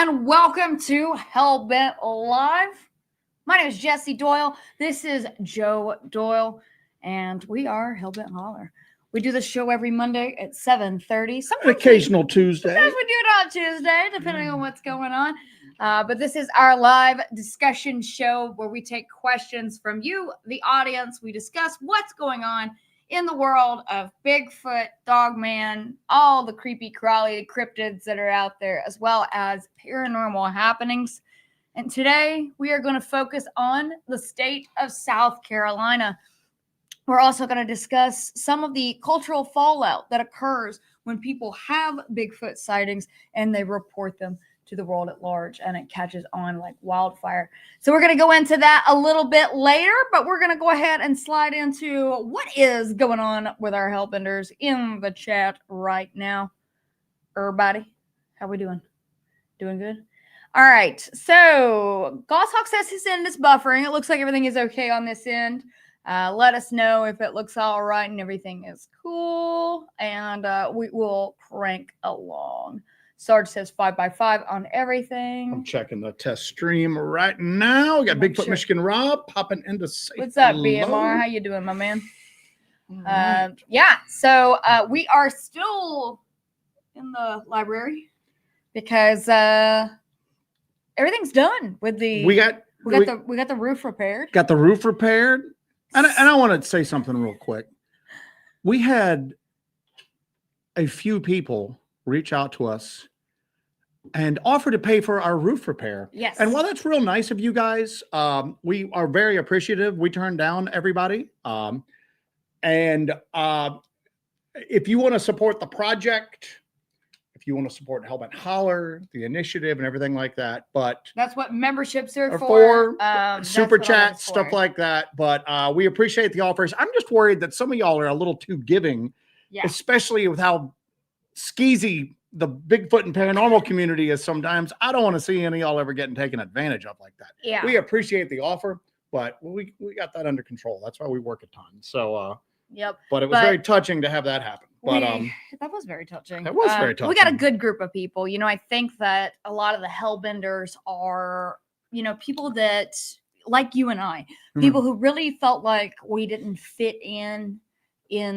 and welcome to Hellbent Live. My name is Jesse Doyle. This is Joe Doyle, and we are Hellbent Holler. We do this show every Monday at 7:30. An occasional Tuesday. Sometimes we do it on Tuesday, depending on what's going on. But this is our live discussion show where we take questions from you, the audience. We discuss what's going on in the world of Bigfoot, Dogman, all the creepy crawly cryptids that are out there, as well as paranormal happenings. And today we are going to focus on the state of South Carolina. We're also going to discuss some of the cultural fallout that occurs when people have Bigfoot sightings and they report them to the world at large, and it catches on like wildfire. So we're going to go into that a little bit later, but we're going to go ahead and slide into what is going on with our Hellbenders in the chat right now. Everybody, how we doing? Doing good? All right. So Goshawk says his end is buffering. It looks like everything is okay on this end. Let us know if it looks all right and everything is cool, and we will crank along. Sarge says 5x5 on everything. I'm checking the test stream right now. We got Bigfoot Michigan Rob popping into safe. What's up, BMR? How you doing, my man? Yeah, so we are still in the library because everything's done with the. We got the roof repaired. Got the roof repaired, and I want to say something real quick. We had a few people reach out to us and offer to pay for our roof repair. Yes. And while that's real nice of you guys, we are very appreciative. We turned down everybody. And if you want to support the project, if you want to support Hellbent Holler, the initiative and everything like that, but that's what memberships are for. Super chat, stuff like that. But we appreciate the offers. I'm just worried that some of y'all are a little too giving, especially with how skeezy the Bigfoot and paranormal community is sometimes. I don't want to see any of y'all ever getting taken advantage of like that. Yeah. We appreciate the offer, but we got that under control. That's why we work a ton. So yep. But it was very touching to have that happen. But that was very touching. That was very touching. We got a good group of people. You know, I think that a lot of the Hellbenders are, you know, people that like you and I, people who really felt like we didn't fit in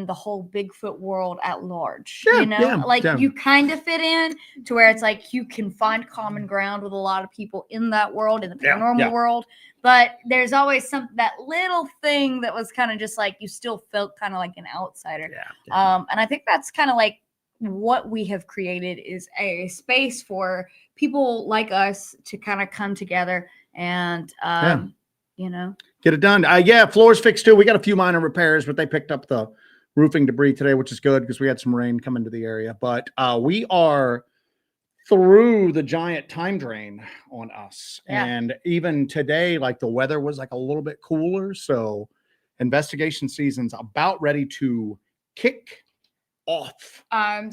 the whole Bigfoot world at large. You kind of fit in to where it's like you can find common ground with a lot of people in that world, in the paranormal world, but there's always that little thing that was kind of just like you still felt kind of like an outsider. And I think that's kind of like what we have created is a space for people like us to kind of come together and you know, get it done. Floors fixed too. We got a few minor repairs, but they picked up the roofing debris today, which is good because we had some rain come into the area. But we are through the giant time drain on us. And even today, like the weather was like a little bit cooler. So investigation season's about ready to kick off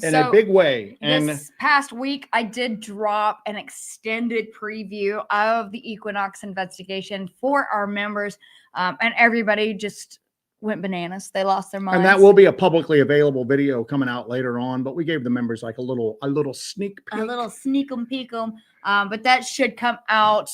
in a big way. And this past week, I did drop an extended preview of the Equinox investigation for our members, and everybody just went bananas. They lost their minds. And that will be a publicly available video coming out later on, but we gave the members like a little sneak peek. A little sneak 'em peek 'em. But that should come out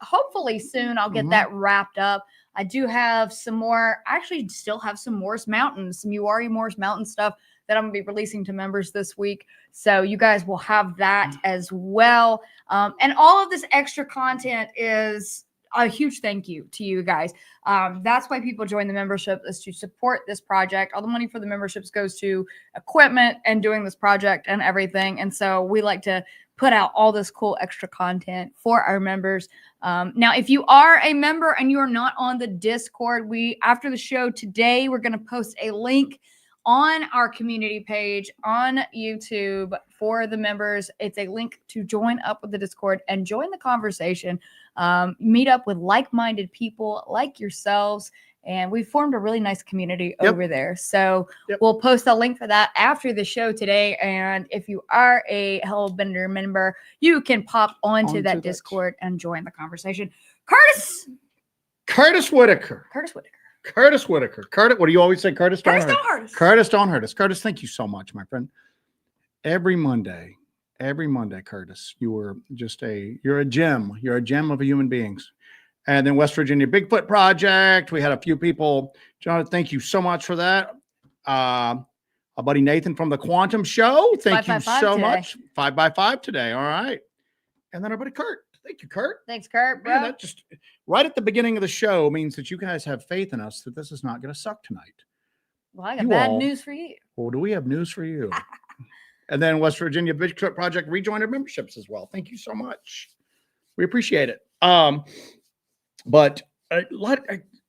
hopefully soon. I'll get that wrapped up. I do have some more, actually still have some Morse Mountain, some Uwharrie Morse Mountain stuff that I'm going to be releasing to members this week. So you guys will have that as well. And all of this extra content is a huge thank you to you guys. That's why people join the membership, is to support this project. All the money for the memberships goes to equipment and doing this project and everything. And so we like to put out all this cool extra content for our members. Now, if you are a member and you are not on the Discord, after the show today, we're going to post a link on our community page on YouTube for the members. It's a link to join up with the Discord and join the conversation. Meet up with like-minded people like yourselves, and we formed a really nice community over there. So we'll post a link for that after the show today. And if you are a Hellbender member, you can pop onto that Discord and join the conversation. Curtis Whitaker. Curtis, what do you always say? Curtis, don't hurt us. Curtis, thank you so much, my friend. Every Monday Every Monday, Curtis. You're a gem. You're a gem of a human beings. And then West Virginia Bigfoot Project. We had a few people. Jonathan, thank you so much for that. Our buddy Nathan from the Quantum Show. Thank you so much. 5x5 today. All right. And then our buddy Kurt. Thank you, Kurt. Thanks, Kurt. Bro. Man, that just right at the beginning of the show means that you guys have faith in us that this is not going to suck tonight. Well, I got bad news for you. Well, do we have news for you? And then West Virginia Bigfoot Project rejoined our memberships as well. Thank you so much. We appreciate it. But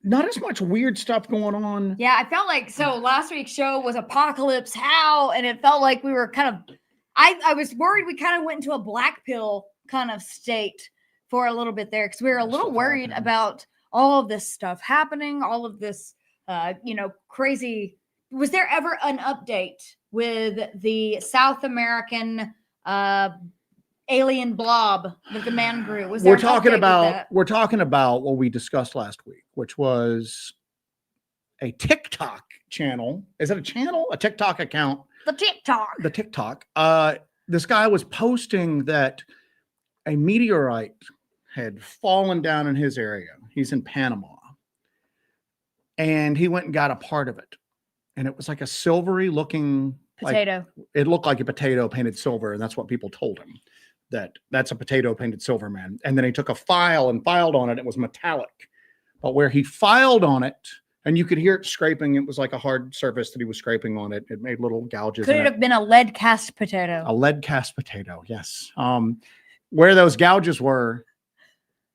not as much weird stuff going on. Yeah, I felt like last week's show was Apocalypse How, and it felt like we were kind of I was worried we kind of went into a black pill kind of state for a little bit there because we were a little worried about all of this stuff happening, all of this crazy. Was there ever an update with the South American alien blob that the man grew? We're talking about what we discussed last week, which was a TikTok channel. Is it a channel? A TikTok account? The TikTok. This guy was posting that a meteorite had fallen down in his area. He's in Panama. And he went and got a part of it. And it was like a silvery looking potato. It looked like a potato painted silver. And that's what people told him. That's a potato painted silver, man. And then he took a file and filed on it. It was metallic. But where he filed on it, and you could hear it scraping, it was like a hard surface that he was scraping on it. It made little gouges. Could it have been a lead cast potato? A lead cast potato, yes. Where those gouges were.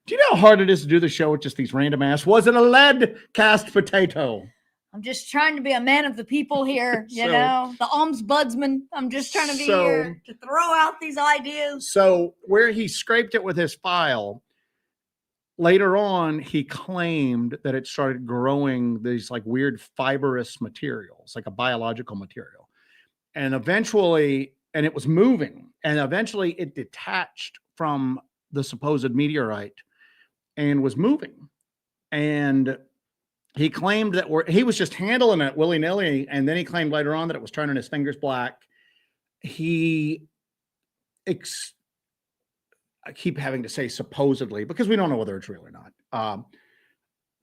Do you know how hard it is to do the show with just these random ass? Was it a lead cast potato? I'm just trying to be a man of the people here, the ombudsman. I'm just trying to be here to throw out these ideas. So where he scraped it with his file, later on, he claimed that it started growing these like weird fibrous materials, like a biological material. And eventually, and it was moving, and eventually it detached from the supposed meteorite and was moving. And he claimed that he was just handling it willy-nilly, and then he claimed later on that it was turning his fingers black. I keep having to say supposedly because we don't know whether it's real or not.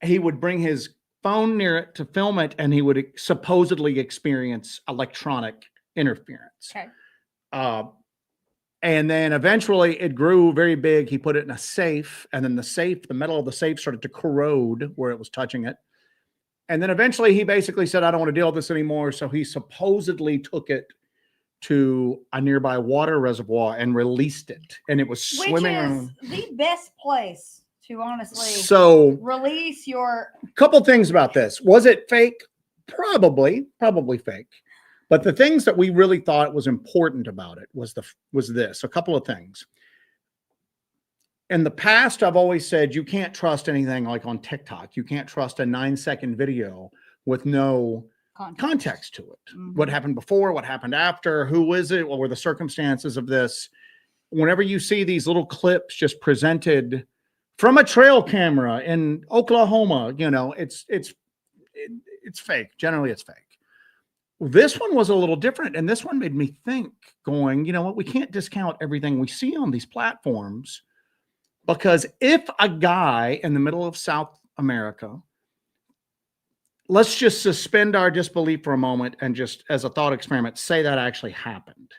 He would bring his phone near it to film it, and he would supposedly experience electronic interference. Okay. And then eventually it grew very big. He put it in a safe, and then the metal of the safe started to corrode where it was touching it. And then eventually he basically said, I don't want to deal with this anymore. So he supposedly took it to a nearby water reservoir and released it. And it was swimming around. The best place to honestly release your... Couple things about this. Was it fake? Probably fake. But the things that we really thought was important about it was this. A couple of things. In the past, I've always said you can't trust anything like on TikTok. You can't trust a 9-second video with no context to it. Mm-hmm. What happened before, what happened after, who is it, what were the circumstances of this? Whenever you see these little clips just presented from a trail camera in Oklahoma, it's fake. Generally, it's fake. This one was a little different, and this one made me think, going, you know what, we can't discount everything we see on these platforms, because if a guy in the middle of South America, let's just suspend our disbelief for a moment and just as a thought experiment, say that actually happened.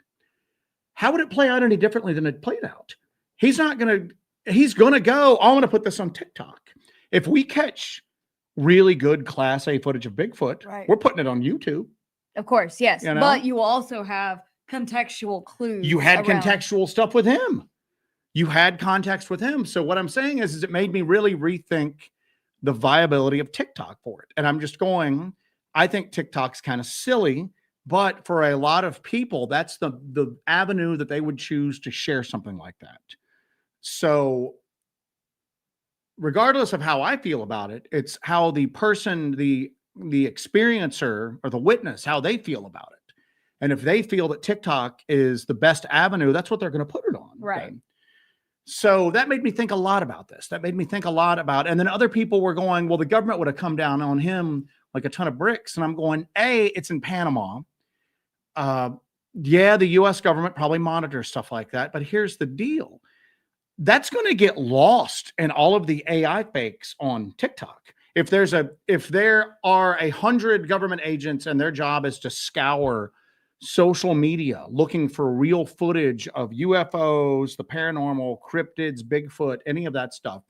How would it play out any differently than it played out? He's going to go, I'm going to put this on TikTok. If we catch really good Class A footage of Bigfoot, right, we're putting it on YouTube. Of course, yes. But you also have contextual clues. You had contextual stuff with him. You had context with him. So what I'm saying is it made me really rethink the viability of TikTok for it. And I'm just going, I think TikTok's kind of silly, but for a lot of people, that's the avenue that they would choose to share something like that. So regardless of how I feel about it, it's how the person, the experiencer or the witness, how they feel about it. And if they feel that TikTok is the best avenue, that's what they're going to put it on. Right. Okay? So that made me think a lot about this. And then other people were going, well, the government would have come down on him like a ton of bricks. And I'm going, A, it's in Panama. Yeah, the US government probably monitors stuff like that. But here's the deal. That's going to get lost in all of the AI fakes on TikTok. If there are 100 government agents and their job is to scour social media looking for real footage of UFOs, the paranormal, cryptids, Bigfoot, any of that stuff,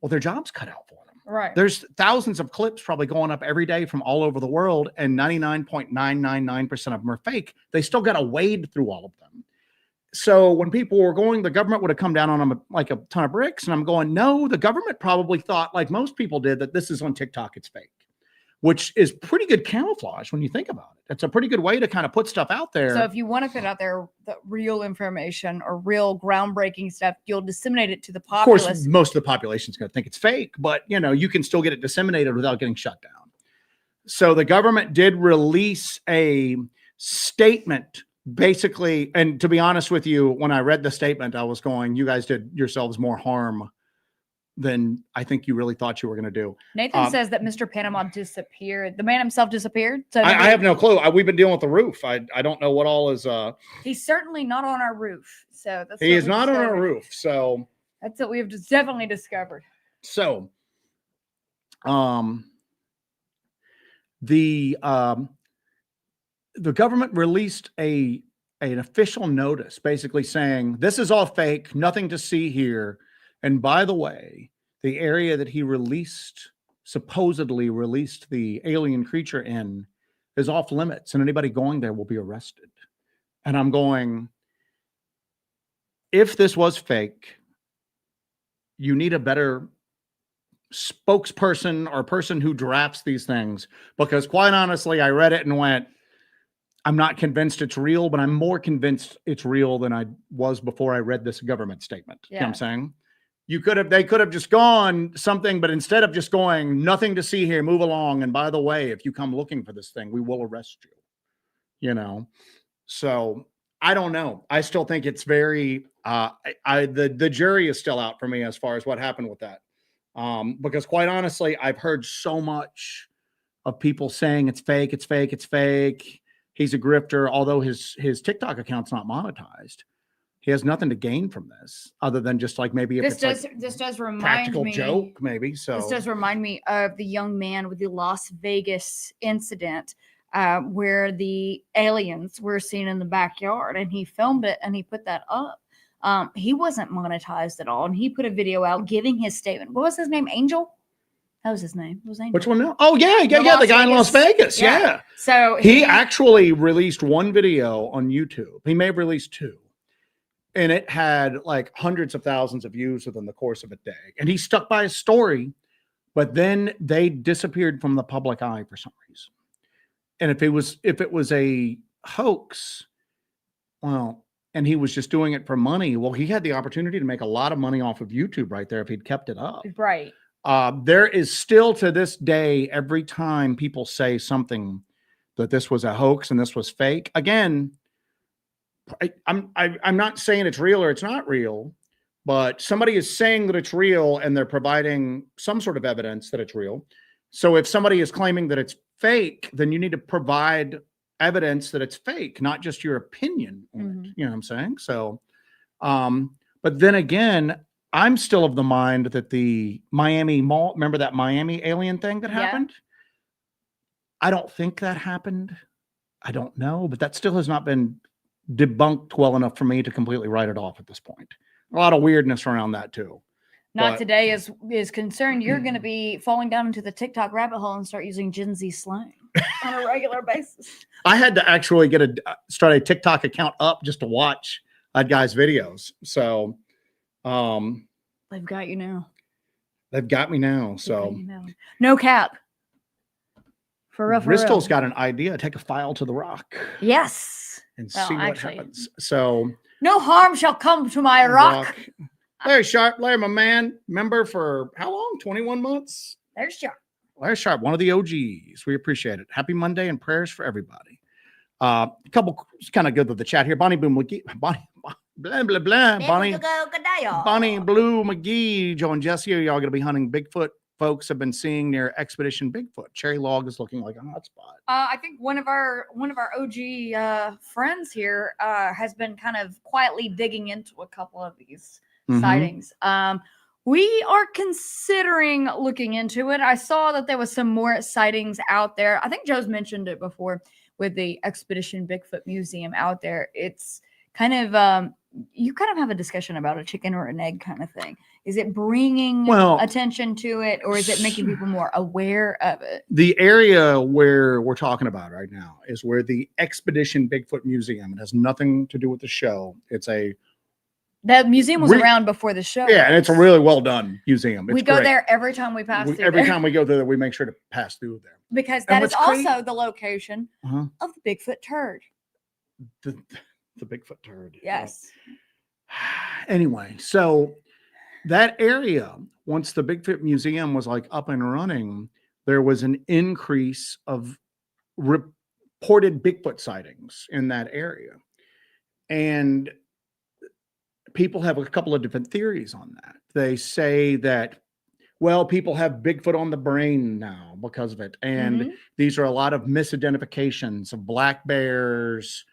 well, their job's cut out for them. Right. There's thousands of clips probably going up every day from all over the world, and 99.999% of them are fake. They still got to wade through all of them. So when people were going, the government would have come down on them like a ton of bricks. And I'm going, no, the government probably thought, like most people did, that this is on TikTok, it's fake, which is pretty good camouflage when you think about it. It's a pretty good way to kind of put stuff out there. So if you want to put out there the real information or real groundbreaking stuff, you'll disseminate it to the populace. Of course, most of the population is going to think it's fake, but you can still get it disseminated without getting shut down. So the government did release a statement. Basically, and to be honest with you, when I read the statement, I was going, you guys did yourselves more harm than I think you really thought you were going to do. Nathan says that Mr. Panama disappeared. The man himself disappeared. So I have no clue. We've been dealing with the roof. I don't know what all is. He's certainly not on our roof. So that's he is not on our roof. So that's what we've definitely discovered. So, the government released an official notice basically saying this is all fake, nothing to see here. And by the way, the area that he supposedly released the alien creature in is off limits, and anybody going there will be arrested. And I'm going, if this was fake, you need a better spokesperson or person who drafts these things, because quite honestly, I read it and went, I'm not convinced it's real, but I'm more convinced it's real than I was before I read this government statement. Yeah. You know what I'm saying? They could have just gone something, but instead of just going, nothing to see here, move along. And by the way, if you come looking for this thing, we will arrest you. So I don't know. I still think it's very, the jury is still out for me as far as what happened with that. Because quite honestly, I've heard so much of people saying it's fake, it's fake, it's fake. He's a grifter, although his TikTok account's not monetized. He has nothing to gain from this other than just like maybe if this does remind practical me, joke, maybe. So this does remind me of the young man with the Las Vegas incident where the aliens were seen in the backyard, and he filmed it and he put that up. He wasn't monetized at all, and he put a video out giving his statement. What was his name? Angel? That was his name. What was his name? Which one now? Oh, yeah. The guy in Las Vegas. Yeah. So he actually released one video on YouTube. He may have released two. And it had like hundreds of thousands of views within the course of a day. And he stuck by his story, but then they disappeared from the public eye for some reason. And if it was a hoax, well, and he was just doing it for money, well, he had the opportunity to make a lot of money off of YouTube right there if he'd kept it up. Right. There is still to this day, every time people say something that this was a hoax and this was fake, again, I'm not saying it's real or it's not real, but somebody is saying that it's real and they're providing some sort of evidence that it's real. So if somebody is claiming that it's fake, then you need to provide evidence that it's fake, not just your opinion on it. You know what I'm saying? So, but then again, I'm still of the mind that the Miami Mall, remember that Miami alien thing that happened? I don't think that happened. I don't know, but that still has not been debunked well enough for me to completely write it off at this point. A lot of weirdness around that too. Not today is concerned. You're going to be falling down into the TikTok rabbit hole and start using Gen Z slang on a regular basis. I had to actually start a TikTok account up just to watch that guy's videos. So, they've got you now. They've got me now. So no cap. For real. Bristol's got an idea. Take a file to the rock. Yes. And see what happens. So no harm shall come to my rock. Larry Sharp, my man, member for how long? 21 months. Larry Sharp, one of the OGs. We appreciate it. Happy Monday and prayers for everybody. A couple kind of good with the chat here. Bonnie Blue McGee, Bonnie Blue McGee, Joe and Jesse. Are y'all going to be hunting Bigfoot folks have been seeing near Expedition Bigfoot? Cherry Log is looking like a hotspot. I think one of our OG friends here has been kind of quietly digging into a couple of these sightings. We are considering looking into it. I saw that there was some more sightings out there. I think Joe's mentioned it before with the Expedition Bigfoot Museum out there. It's kind of you kind of have a discussion about a chicken or an egg kind of thing. Is it bringing attention to it, or is it making people more aware of it? The area where we're talking about right now is where the Expedition Bigfoot Museum, it has nothing to do with the show. It's the museum was around before the show. Yeah, and it's a really well done museum. We go there every time we pass through. Every time we go there, we make sure to pass through there. Because that is also the location of the Bigfoot turd. The Bigfoot turd. Yes. Anyway, so that area, once the Bigfoot Museum was like up and running, there was an increase of reported Bigfoot sightings in that area. And people have a couple of different theories on that. They say that, well, people have Bigfoot on the brain now because of it. And these are a lot of misidentifications of black bears,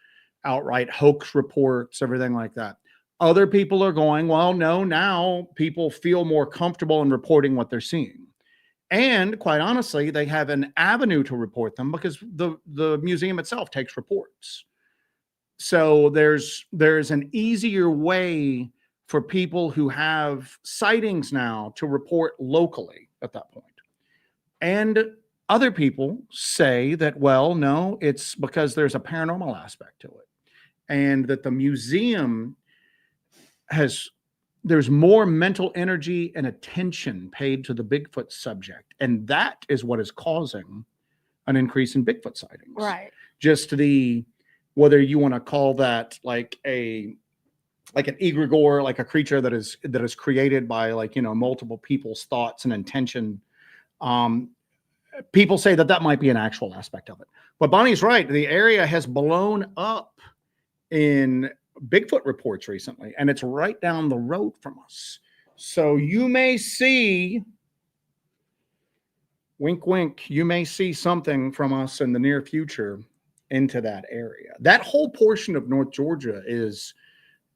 outright hoax reports, everything like that. Other people are going, well, no, now people feel more comfortable in reporting what they're seeing. And quite honestly, they have an avenue to report them because the museum itself takes reports. So there's an easier way for people who have sightings now to report locally at that point. And other people say that, well, no, it's because there's a paranormal aspect to it. And that the museum there's more mental energy and attention paid to the Bigfoot subject. And that is what is causing an increase in Bigfoot sightings. Right. Just whether you want to call that like an egregore, like a creature that is created by multiple people's thoughts and intention. People say that might be an actual aspect of it. But Bonnie's right. The area has blown up in Bigfoot reports recently, and it's right down the road from us. So you may see, wink, wink, you may see something from us in the near future into that area. That whole portion of North Georgia is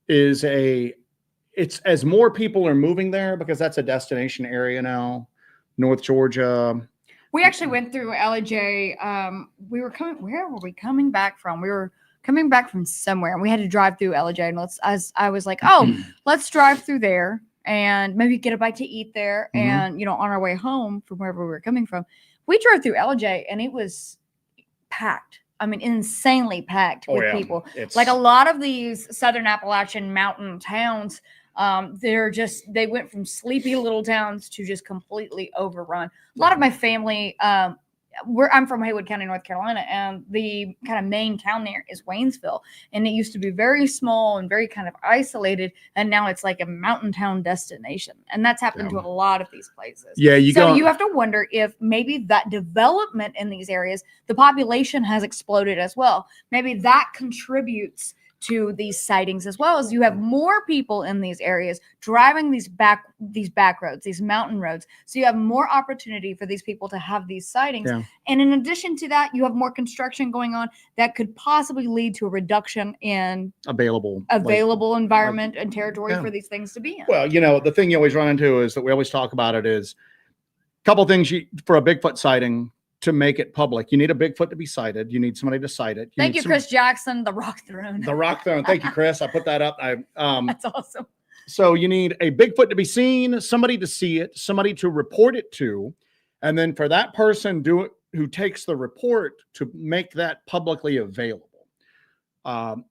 it's as more people are moving there, because that's a destination area now. North Georgia. We actually went through LJ. Where were we coming back from? We were coming back from somewhere, and we had to drive through LJ. And I was like, let's drive through there and maybe get a bite to eat there. And, on our way home from wherever we were coming from, we drove through LJ, and it was packed. I mean, insanely packed with people. Like a lot of these Southern Appalachian mountain towns, they went from sleepy little towns to just completely overrun. A lot of my family, I'm from Haywood County, North Carolina, and the kind of main town there is Waynesville. And it used to be very small and very kind of isolated, and now it's like a mountain town destination. And that's happened to a lot of these places. Yeah, you have to wonder if maybe that development in these areas, the population has exploded as well. Maybe that contributes to these sightings, as well as you have more people in these areas driving these back roads, these mountain roads. So you have more opportunity for these people to have these sightings. Yeah. And in addition to that, you have more construction going on that could possibly lead to a reduction in available environment and territory for these things to be in. Well, the thing you always run into is that we always talk about it is a couple of things for a Bigfoot sighting. To make it public, you need a Bigfoot to be sighted. You need somebody to cite it. Thank you, Chris Jackson, the Rock Throne. The Rock Throne. Thank you, Chris. I put that up. That's awesome. So you need a Bigfoot to be seen, somebody to see it, somebody to report it to, and then for that person who takes the report to make that publicly available. And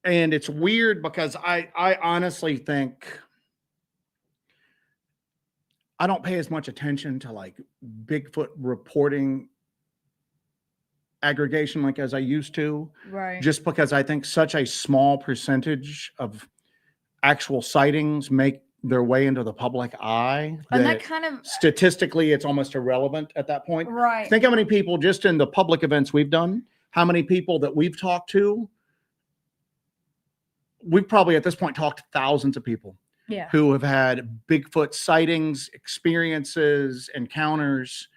it's weird because I honestly think I don't pay as much attention to like Bigfoot reporting aggregation as I used to. Right. Just because I think such a small percentage of actual sightings make their way into the public eye. And that kind of statistically, it's almost irrelevant at that point. Right. Think how many people just in the public events we've done, how many people that we've talked to. We've probably at this point talked to thousands of people. Yeah. who have had Bigfoot sightings, experiences, encounters.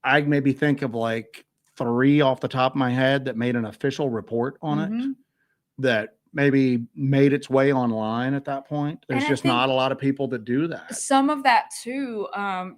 I maybe think of like 3 off the top of my head that made an official report on it, that maybe made its way online at that point. There's just not a lot of people that do that. Some of that too, the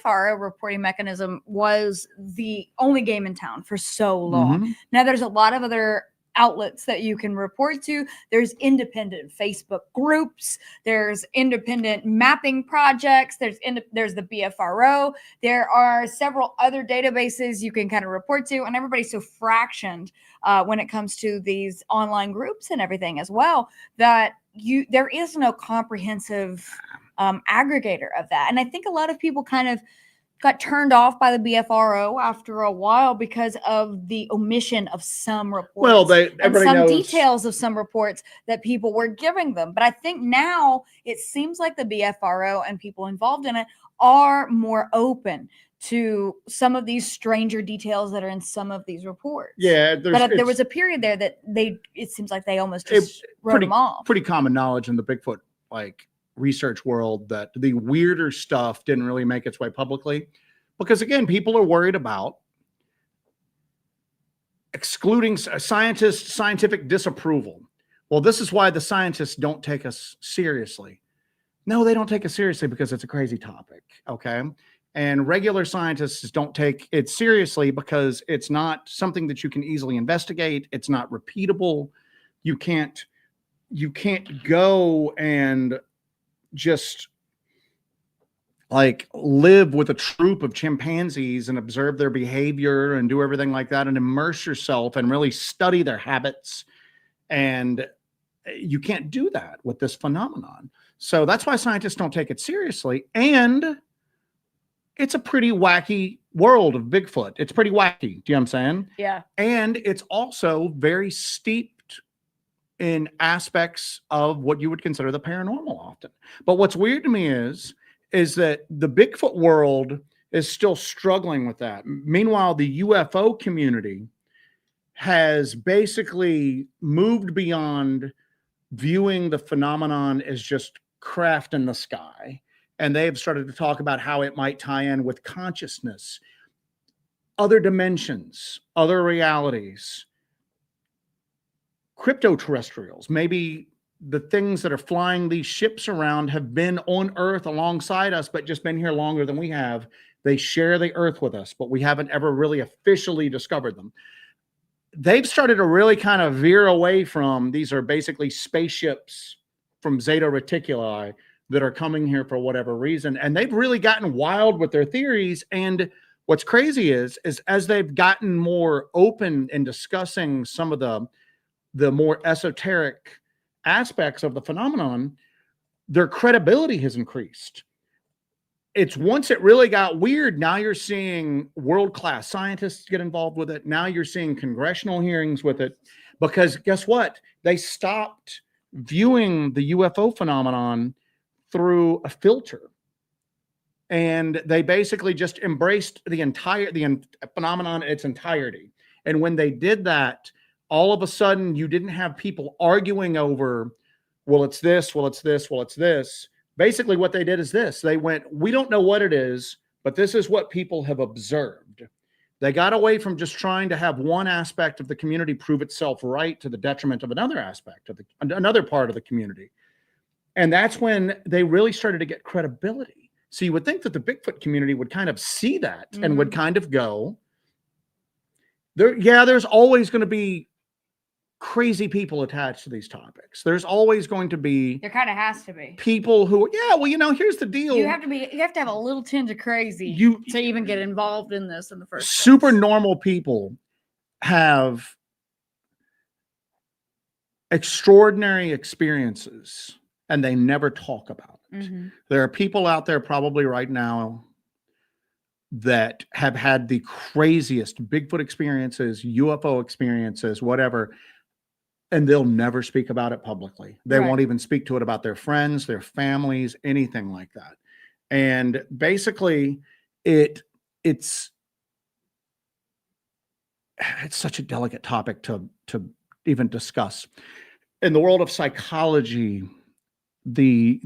BFRO reporting mechanism was the only game in town for so long. Now there's a lot of other outlets that you can report to. There's independent Facebook groups, there's independent mapping projects, there's the BFRO, there are several other databases you can kind of report to, and everybody's so fractioned when it comes to these online groups and everything as well, that there is no comprehensive aggregator of that. And I think a lot of people kind of got turned off by the BFRO after a while because of the omission of some reports. Well, everybody knows details of some reports that people were giving them. But I think now it seems like the BFRO and people involved in it are more open to some of these stranger details that are in some of these reports. Yeah, but there was a period there that it seems like they almost just wrote them off. Pretty common knowledge in the Bigfoot research world that the weirder stuff didn't really make its way publicly, because again, people are worried about excluding scientific disapproval. Well, this is why the scientists don't take us seriously. No, they don't take us seriously because it's a crazy topic. Okay. And regular scientists don't take it seriously because it's not something that you can easily investigate. It's not repeatable. You can't go and just live with a troop of chimpanzees and observe their behavior and do everything like that and immerse yourself and really study their habits. And you can't do that with this phenomenon. So that's why scientists don't take it seriously. And it's a pretty wacky world of Bigfoot. It's pretty wacky. Do you know what I'm saying? Yeah. And it's also very steeped in aspects of what you would consider the paranormal often. But what's weird to me is that the Bigfoot world is still struggling with that. Meanwhile, the UFO community has basically moved beyond viewing the phenomenon as just craft in the sky. And they have started to talk about how it might tie in with consciousness, other dimensions, other realities, crypto-terrestrials. Maybe the things that are flying these ships around have been on Earth alongside us, but just been here longer than we have. They share the Earth with us, but we haven't ever really officially discovered them. They've started to really kind of veer away from, these are basically spaceships from Zeta Reticuli that are coming here for whatever reason. And they've really gotten wild with their theories. And what's crazy is as they've gotten more open in discussing some of the more esoteric aspects of the phenomenon, their credibility has increased. It's once it really got weird, now you're seeing world-class scientists get involved with it. Now you're seeing congressional hearings with it, because guess what? They stopped viewing the UFO phenomenon through a filter. And they basically just embraced the phenomenon in its entirety. And when they did that, all of a sudden you didn't have people arguing over, well, it's this, well, it's this, well, it's this. Basically what they did is this. They went, we don't know what it is, but this is what people have observed. They got away from just trying to have one aspect of the community prove itself right to the detriment of another aspect of another part of the community. And that's when they really started to get credibility. So you would think that the Bigfoot community would kind of see that and would kind of go, there's always going to be crazy people attached to these topics. There's always going to be. There kind of has to be people who, here's the deal. You have to have a little tinge of crazy to even get involved in this in the first place. Super normal people have extraordinary experiences and they never talk about it. There are people out there probably right now that have had the craziest Bigfoot experiences, UFO experiences, whatever, and they'll never speak about it publicly. They won't even speak to it about their friends, their families, anything like that. And basically, it's such a delicate topic to even discuss. in the world of psychology, the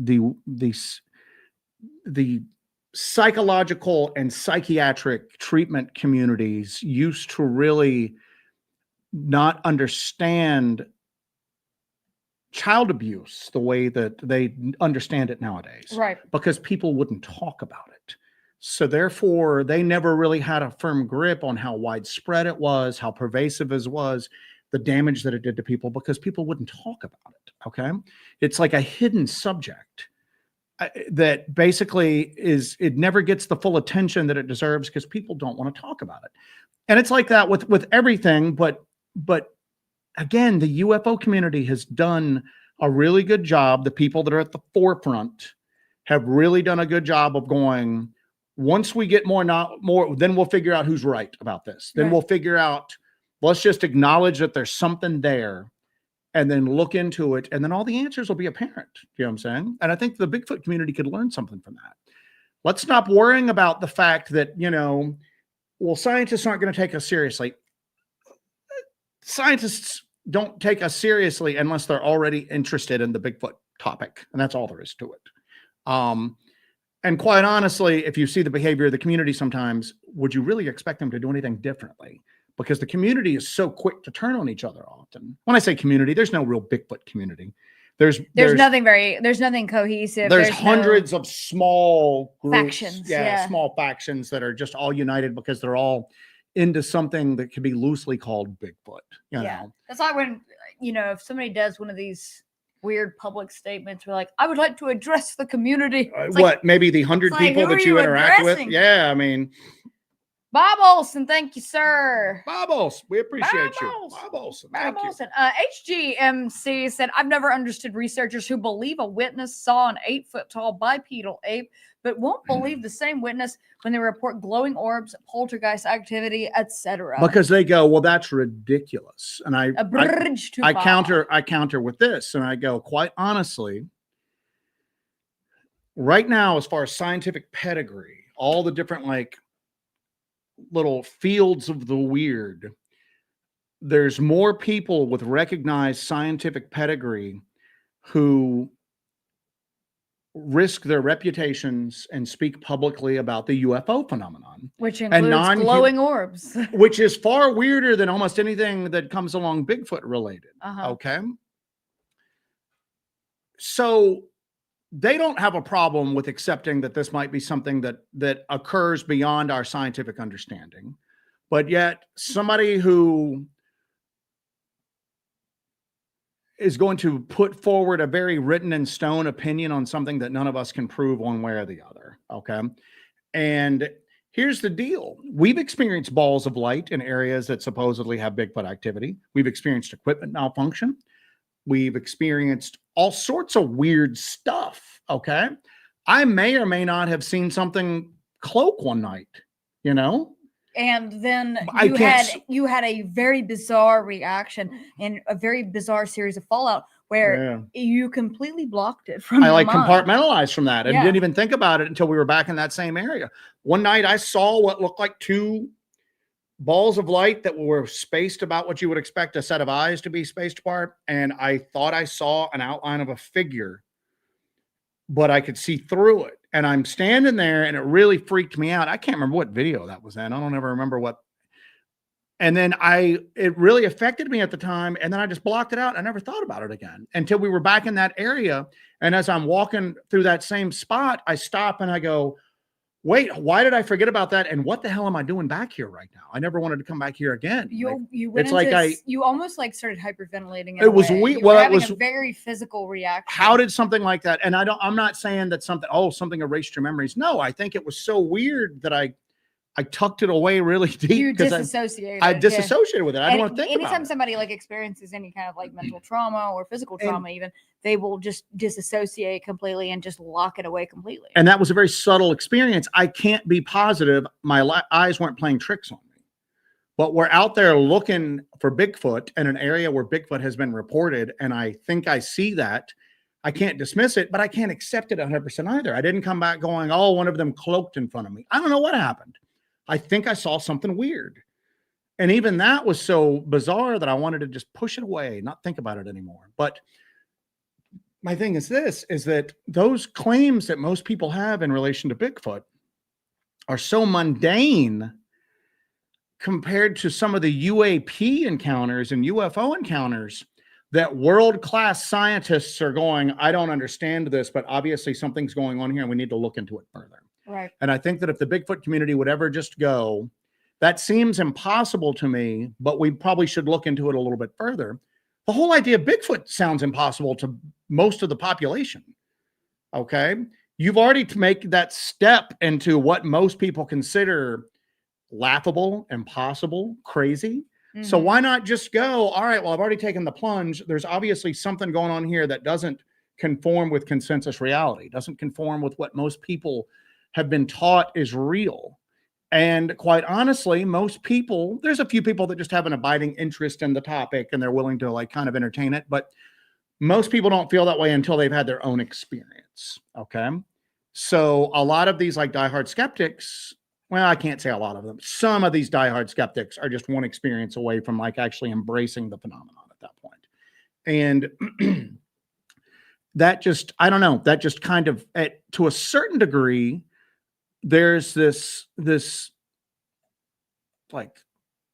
psychological and psychiatric treatment communities used to really not understand child abuse the way that they understand it nowadays. Right. Because people wouldn't talk about it. So therefore, they never really had a firm grip on how widespread it was, how pervasive it was, the damage that it did to people, because people wouldn't talk about it. Okay. It's like a hidden subject that basically it never gets the full attention that it deserves because people don't want to talk about it. And it's like that with everything. But again, the UFO community has done a really good job. The people that are at the forefront have really done a good job of going, once we get more, then we'll figure out who's right about this. Then we'll figure out, let's just acknowledge that there's something there and then look into it. And then all the answers will be apparent. You know what I'm saying? And I think the Bigfoot community could learn something from that. Let's stop worrying about the fact that, well, scientists aren't going to take us seriously. Scientists don't take us seriously unless they're already interested in the Bigfoot topic. And that's all there is to it. And quite honestly, if you see the behavior of the community sometimes, would you really expect them to do anything differently? Because the community is so quick to turn on each other often. When I say community, there's no real Bigfoot community. There's nothing cohesive. There's hundreds of small groups, factions. Small factions that are just all united because they're all into something that could be loosely called Bigfoot. You know? That's like when, if somebody does one of these weird public statements, we're like, I would like to address the community. Maybe the 100 people that you interact with? Yeah, I mean. Bob Olson, thank you, sir. Bob Olson, we appreciate you. Bob Olson, thank you. HGMC said, I've never understood researchers who believe a witness saw an 8-foot-tall bipedal ape, but won't believe the same witness when they report glowing orbs, poltergeist activity, etc. Because they go, well, that's ridiculous. And I counter with this, and I go, quite honestly, right now, as far as scientific pedigree, all the different little fields of the weird, there's more people with recognized scientific pedigree who risk their reputations and speak publicly about the UFO phenomenon, which includes glowing orbs, which is far weirder than almost anything that comes along Bigfoot related. Okay, so they don't have a problem with accepting that this might be something that occurs beyond our scientific understanding. But yet somebody who is going to put forward a very written in stone opinion on something that none of us can prove one way or the other. Okay. And here's the deal. We've experienced balls of light in areas that supposedly have Bigfoot activity. We've experienced equipment malfunction. We've experienced all sorts of weird stuff. Okay. I may or may not have seen something cloak one night, and then you had a very bizarre reaction and a very bizarre series of fallout where you completely blocked it from your mind. Compartmentalized from that and didn't even think about it until we were back in that same area. One night I saw what looked like two balls of light that were spaced about what you would expect a set of eyes to be spaced apart. And I thought I saw an outline of a figure, but I could see through it. And I'm standing there and it really freaked me out. I can't remember what video that was in. I don't ever remember what. And then it really affected me at the time. And then I just blocked it out. I never thought about it again until we were back in that area. And as I'm walking through that same spot, I stop and I go, wait, why did I forget about that? And what the hell am I doing back here right now? I never wanted to come back here again. You almost started hyperventilating. It was weird. Well, it was a very physical reaction. How did something like that? And I'm not saying that something erased your memories. No, I think it was so weird that I tucked it away really deep. You disassociated. I disassociated with it. I don't want to think about it. Anytime somebody experiences any kind of mental trauma or physical trauma, even, they will just disassociate completely and just lock it away completely. And that was a very subtle experience. I can't be positive my eyes weren't playing tricks on me. But we're out there looking for Bigfoot in an area where Bigfoot has been reported. And I think I see that. I can't dismiss it, but I can't accept it 100% either. I didn't come back going, oh, one of them cloaked in front of me. I don't know what happened. I think I saw something weird. And even that was so bizarre that I wanted to just push it away, not think about it anymore. But my thing is this, is that those claims that most people have in relation to Bigfoot are so mundane compared to some of the UAP encounters and UFO encounters that world-class scientists are going, I don't understand this, but obviously something's going on here and we need to look into it further. Right. And I think that if the Bigfoot community would ever just go, that seems impossible to me, but we probably should look into it a little bit further. The whole idea of Bigfoot sounds impossible to most of the population. Okay. You've already to make that step into what most people consider laughable, impossible, crazy. Mm-hmm. So why not just go, all right, well, I've already taken the plunge. There's obviously something going on here that doesn't conform with consensus reality, doesn't conform with what most people have been taught is real. And quite honestly, most people, there's a few people that just have an abiding interest in the topic and they're willing to like kind of entertain it. But most people don't feel that way until they've had their own experience. Okay. So a lot of these like diehard skeptics, well, I can't say a lot of them. Some of these diehard skeptics are just one experience away from like actually embracing the phenomenon at that point. And that just, I don't know, that just kind of to a certain degree, there's this like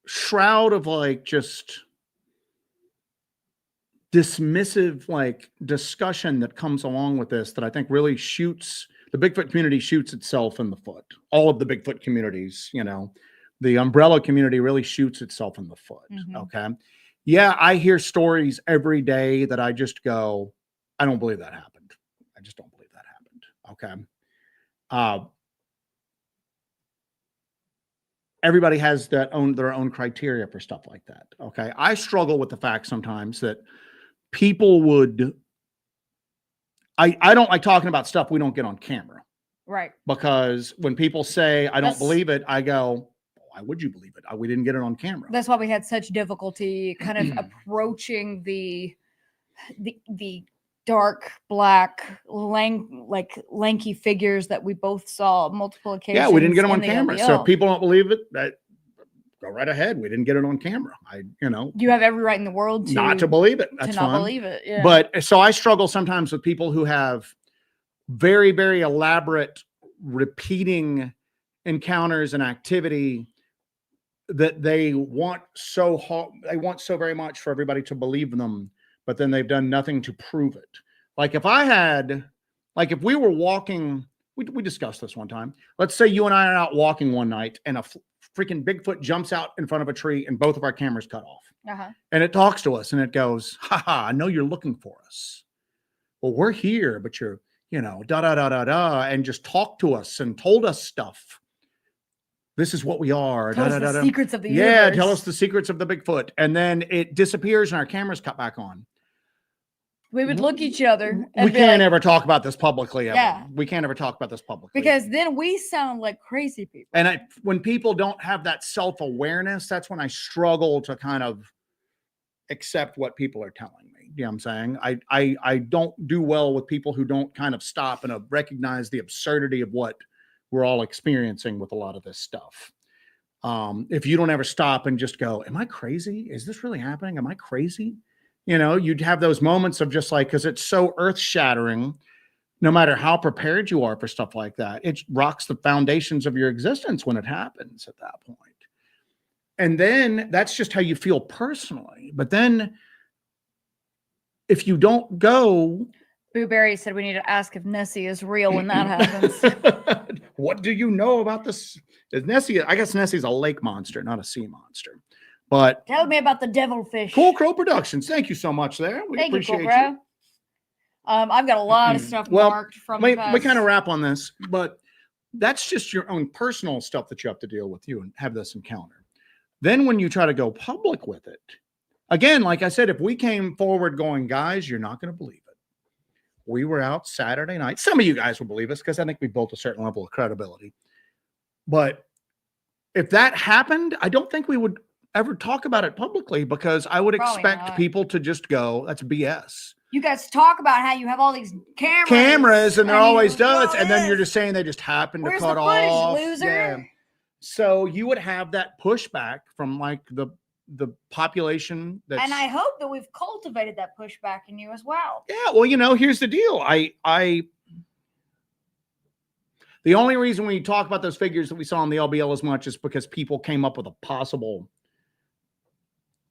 shroud of like just dismissive like discussion that comes along with this that I think really shoots the Bigfoot community shoots itself in the foot. All of the Bigfoot communities, you know, the umbrella community really shoots itself in the foot. Mm-hmm. Okay. Yeah. I hear stories every day that I just go, I don't believe that happened. I just don't believe that happened. Okay. Everybody has their own criteria for stuff like that. Okay. I struggle with the fact sometimes that people would, I don't like talking about stuff we don't get on camera. Right. Because when people say, I don't believe it, I go, why would you believe it? We didn't get it on camera. That's why we had such difficulty kind of approaching the dark, black, lanky figures that we both saw multiple occasions. Yeah, we didn't get them on camera. LDL. So if people don't believe it, go right ahead. We didn't get it on camera. You have every right in the world not to believe it. That's fine. Believe it. Yeah. But so I struggle sometimes with people who have very, very elaborate repeating encounters and activity that they want so very much for everybody to believe them, but then they've done nothing to prove it. Like if we were walking, we discussed this one time. Let's say you and I are out walking one night and a freaking Bigfoot jumps out in front of a tree and both of our cameras cut off. Uh-huh. And it talks to us and it goes, haha, I know you're looking for us. Well, we're here, but you're, and just talked to us and told us stuff. This is what we are. Tell us the secrets of the universe. Yeah, tell us the secrets of the Bigfoot. And then it disappears and our cameras cut back on. We would look at each other. We can't ever talk about this publicly. Ever. Yeah. We can't ever talk about this publicly. Because then we sound like crazy people. And when people don't have that self-awareness, that's when I struggle to kind of accept what people are telling me. You know what I'm saying? I don't do well with people who don't kind of stop and recognize the absurdity of what we're all experiencing with a lot of this stuff. If you don't ever stop and just go, am I crazy? Is this really happening? Am I crazy? You'd have those moments of just like, because it's so earth shattering, no matter how prepared you are for stuff like that, it rocks the foundations of your existence when it happens at that point. And then that's just how you feel personally. But then if you don't go. Boo Berry said we need to ask if Nessie is real when that happens. What do you know about this? Is Nessie? I guess Nessie's a lake monster, not a sea monster. But tell me about the devilfish. Cool Crow Productions. Thank you so much there. We appreciate you. I've got a lot of stuff marked from the past. We kind of wrap on this, but that's just your own personal stuff that you have to deal with you and have this encounter. Then when you try to go public with it, again, like I said, if we came forward going, guys, you're not going to believe it. We were out Saturday night. Some of you guys will believe us because I think we built a certain level of credibility. But if that happened, I don't think we would ever talk about it publicly because I would expect people to just go, that's BS. You guys talk about how you have all these cameras and there always does. And then you're just saying they just happen to cut off. Loser? So you would have that pushback from like the population that's, and I hope that we've cultivated that pushback in you as well. yeah, well, here's the deal. The only reason we talk about those figures that we saw on the LBL as much is because people came up with a possible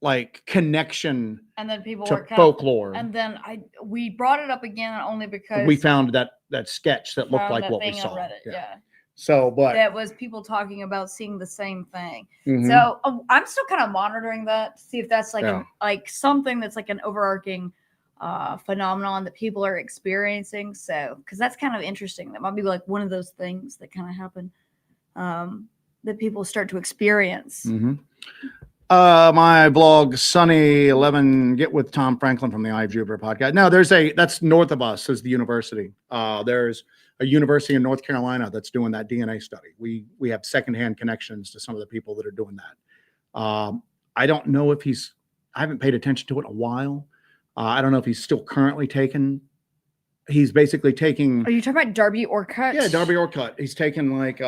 like connection, and then people to were folklore. And then we brought it up again only because we found that sketch that looked like what we saw. Yeah. So, but that was people talking about seeing the same thing. Mhm. So I'm still kind of monitoring that to see if that's like Yeah. like something that's like an overarching phenomenon that people are experiencing. So, because that's kind of interesting. That might be like one of those things that kind of happen that people start to experience. Mhm. My blog, Sunny11, get with Tom Franklin from the Eye of Jupiter podcast. No, that's north of us is the university. There's a university in North Carolina that's doing that DNA study. We have secondhand connections to some of the people that are doing that. I don't know if I haven't paid attention to it in a while. I don't know if he's still currently taking. He's basically taking. Are you talking about Darby Orcutt? Yeah, Darby Orcutt. He's taking like.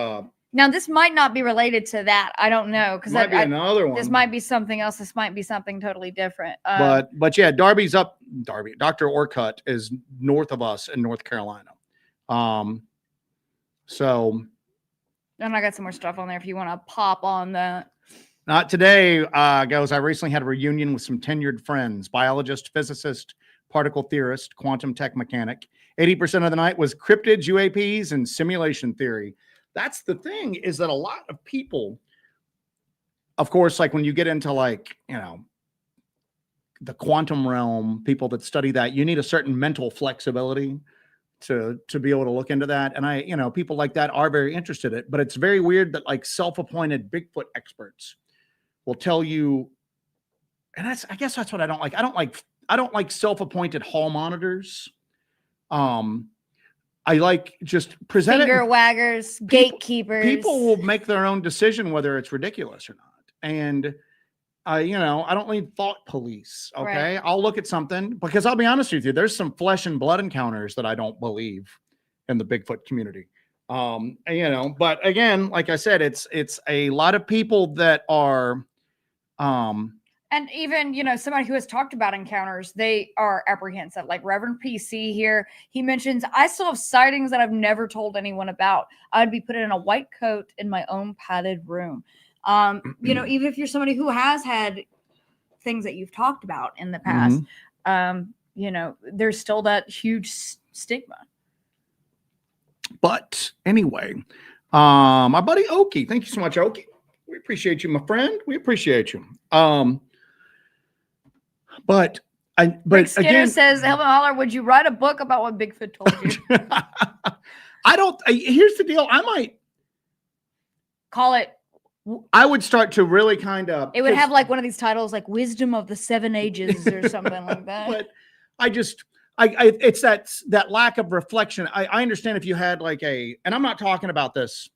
Now this might not be related to that. I don't know because might be another one. This might be something else. This might be something totally different. But yeah, Dr. Orcutt is north of us in North Carolina. So. And I got some more stuff on there if you want to pop on that. Not today, goes. I recently had a reunion with some tenured friends, biologist, physicist, particle theorist, quantum tech mechanic. 80% of the night was cryptids, UAPs, and simulation theory. That's the thing, is that a lot of people, of course, like when you get into like, the quantum realm, people that study that, you need a certain mental flexibility to be able to look into that. And people like that are very interested in it, but it's very weird that like self-appointed Bigfoot experts will tell you, and I guess that's what I don't like. I don't like self-appointed hall monitors. I like just present finger waggers, gatekeepers. People will make their own decision whether it's ridiculous or not. And I don't need thought police. Okay. Right. I'll look at something because I'll be honest with you, there's some flesh and blood encounters that I don't believe in the Bigfoot community. But again, like I said, it's a lot of people that are, and even, somebody who has talked about encounters, they are apprehensive. Like Reverend PC here, he mentions, I still have sightings that I've never told anyone about. I'd be put in a white coat in my own padded room. Even if you're somebody who has had things that you've talked about in the past, there's still that huge stigma. But anyway, my buddy Okie, thank you so much, Okie. We appreciate you, my friend. We appreciate you. But Rick Skinner again says, Hellbent Holler, would you write a book about what Bigfoot told you? Here's the deal. I might call it. I would start to really kind of. It would have like one of these titles, like Wisdom of the Seven Ages or something like that. But it's that lack of reflection. I understand if you had like and I'm not talking about this.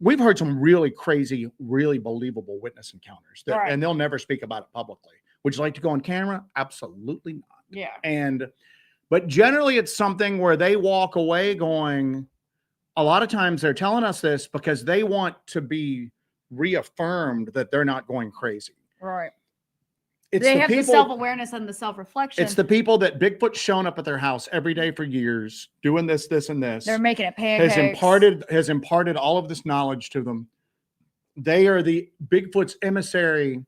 We've heard some really crazy, really believable witness encounters and they'll never speak about it publicly. Would you like to go on camera? Absolutely not. Yeah. But generally it's something where they walk away going, a lot of times they're telling us this because they want to be reaffirmed that they're not going crazy. Right. They have the self-awareness and the self-reflection. It's the people that Bigfoot's shown up at their house every day for years, doing this, and this. They're making it pancakes. Has imparted all of this knowledge to them. They are the Bigfoot's emissary,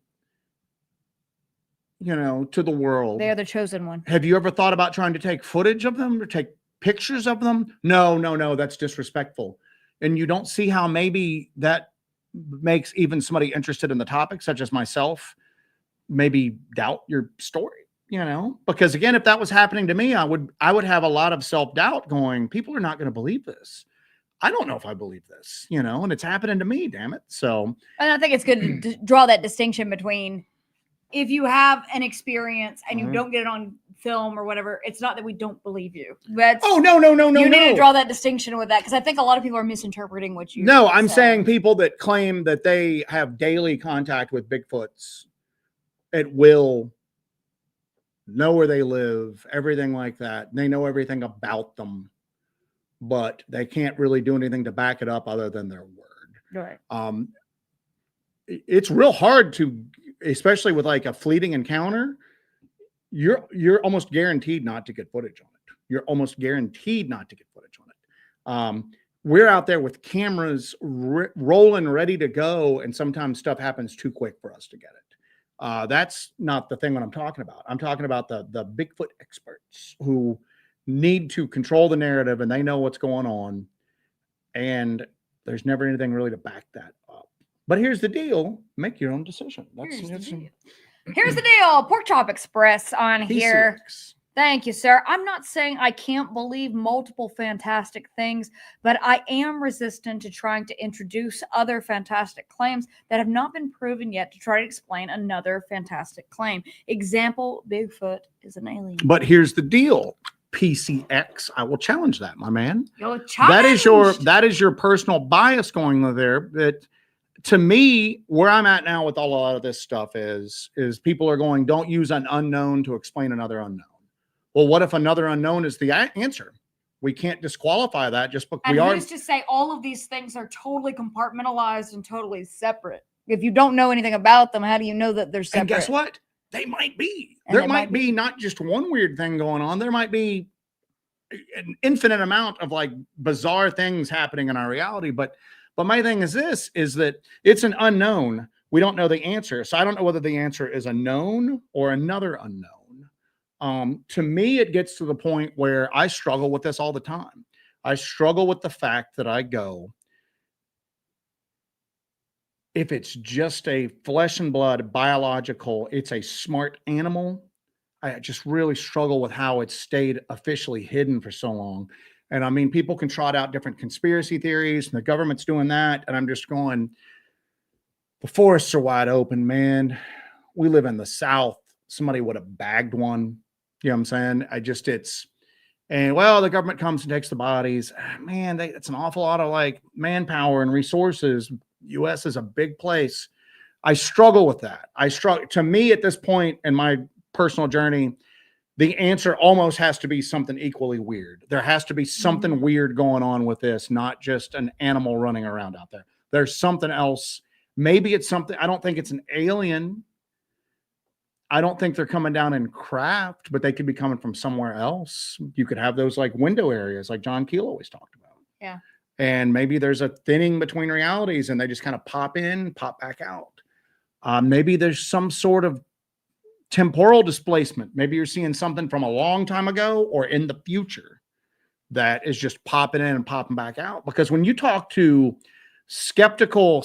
to the world. They are the chosen one. Have you ever thought about trying to take footage of them or take pictures of them? No, that's disrespectful. And you don't see how maybe that makes even somebody interested in the topic, such as myself, maybe doubt your story, because again, if that was happening to me, I would have a lot of self-doubt going, people are not going to believe this. I don't know if I believe this, and it's happening to me, damn it. So, and I think it's good to draw that distinction between if you have an experience and you don't get it on film or whatever, it's not that we don't believe you. No. You need to draw that distinction with that, because I think a lot of people are misinterpreting what you. No, I'm saying people that claim that they have daily contact with Bigfoots at will, know where they live, everything like that. They know everything about them, but they can't really do anything to back it up other than their word. Right. It's real hard to, especially with like a fleeting encounter, you're almost guaranteed not to get footage on it. You're almost guaranteed not to get footage on it. We're out there with cameras rolling, ready to go, and sometimes stuff happens too quick for us to get it. That's not the thing that I'm talking about. I'm talking about the Bigfoot experts who need to control the narrative, and they know what's going on, and there's never anything really to back that up. But here's the deal: make your own decision. Here's the deal. Pork Chop Express on here. PCX. Thank you, sir. I'm not saying I can't believe multiple fantastic things, but I am resistant to trying to introduce other fantastic claims that have not been proven yet to try to explain another fantastic claim. Example, Bigfoot is an alien. But here's the deal. PCX, I will challenge that, my man. You're challenged. That is your personal bias going there. That, to me, where I'm at now with a lot of this stuff is people are going, don't use an unknown to explain another unknown. Well, what if another unknown is the answer? We can't disqualify that just because we are. Who's to say all of these things are totally compartmentalized and totally separate? If you don't know anything about them, how do you know that they're separate? And guess what? They might be. There might be not just one weird thing going on. There might be an infinite amount of like bizarre things happening in our reality. But my thing is this, is that it's an unknown. We don't know the answer. So I don't know whether the answer is a known or another unknown. To me, it gets to the point where I struggle with this all the time. I struggle with the fact that I go, if it's just a flesh and blood, biological, it's a smart animal. I just really struggle with how it's stayed officially hidden for so long. And I mean, people can trot out different conspiracy theories and the government's doing that. And I'm just going, the forests are wide open, man. We live in the South. Somebody would have bagged one. You know what I'm saying? And well, the government comes and takes the bodies. Man, it's an awful lot of like manpower and resources. U.S. is a big place. I struggle with that. To me, at this point in my personal journey, the answer almost has to be something equally weird. There has to be something weird going on with this, not just an animal running around out there. There's something else. Maybe it's something. I don't think it's an alien. I don't think they're coming down in craft, but they could be coming from somewhere else. You could have those like window areas like John Keel always talked about. Yeah. And maybe there's a thinning between realities and they just kind of pop in, pop back out. Maybe there's some sort of temporal displacement. Maybe you're seeing something from a long time ago or in the future that is just popping in and popping back out. Because when you talk to skeptical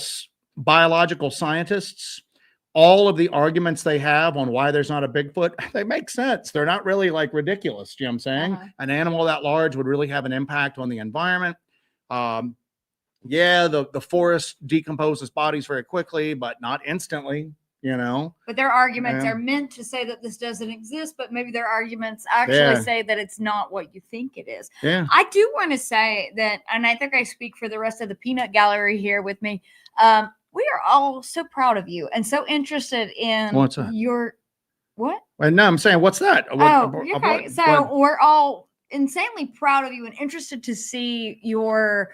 biological scientists, all of the arguments they have on why there's not a Bigfoot, they make sense. They're not really like ridiculous. You know what I'm saying? An animal that large would really have an impact on the environment. Yeah, the forest decomposes bodies very quickly, but not instantly, you know. But their arguments are meant to say that this doesn't exist, but maybe their arguments actually say that it's not what you think it is. Yeah. I do want to say that, and I think I speak for the rest of the peanut gallery here with me. We are all so proud of you and so interested in your what? No, I'm saying, what's that? Okay. So we're all insanely proud of you and interested to see your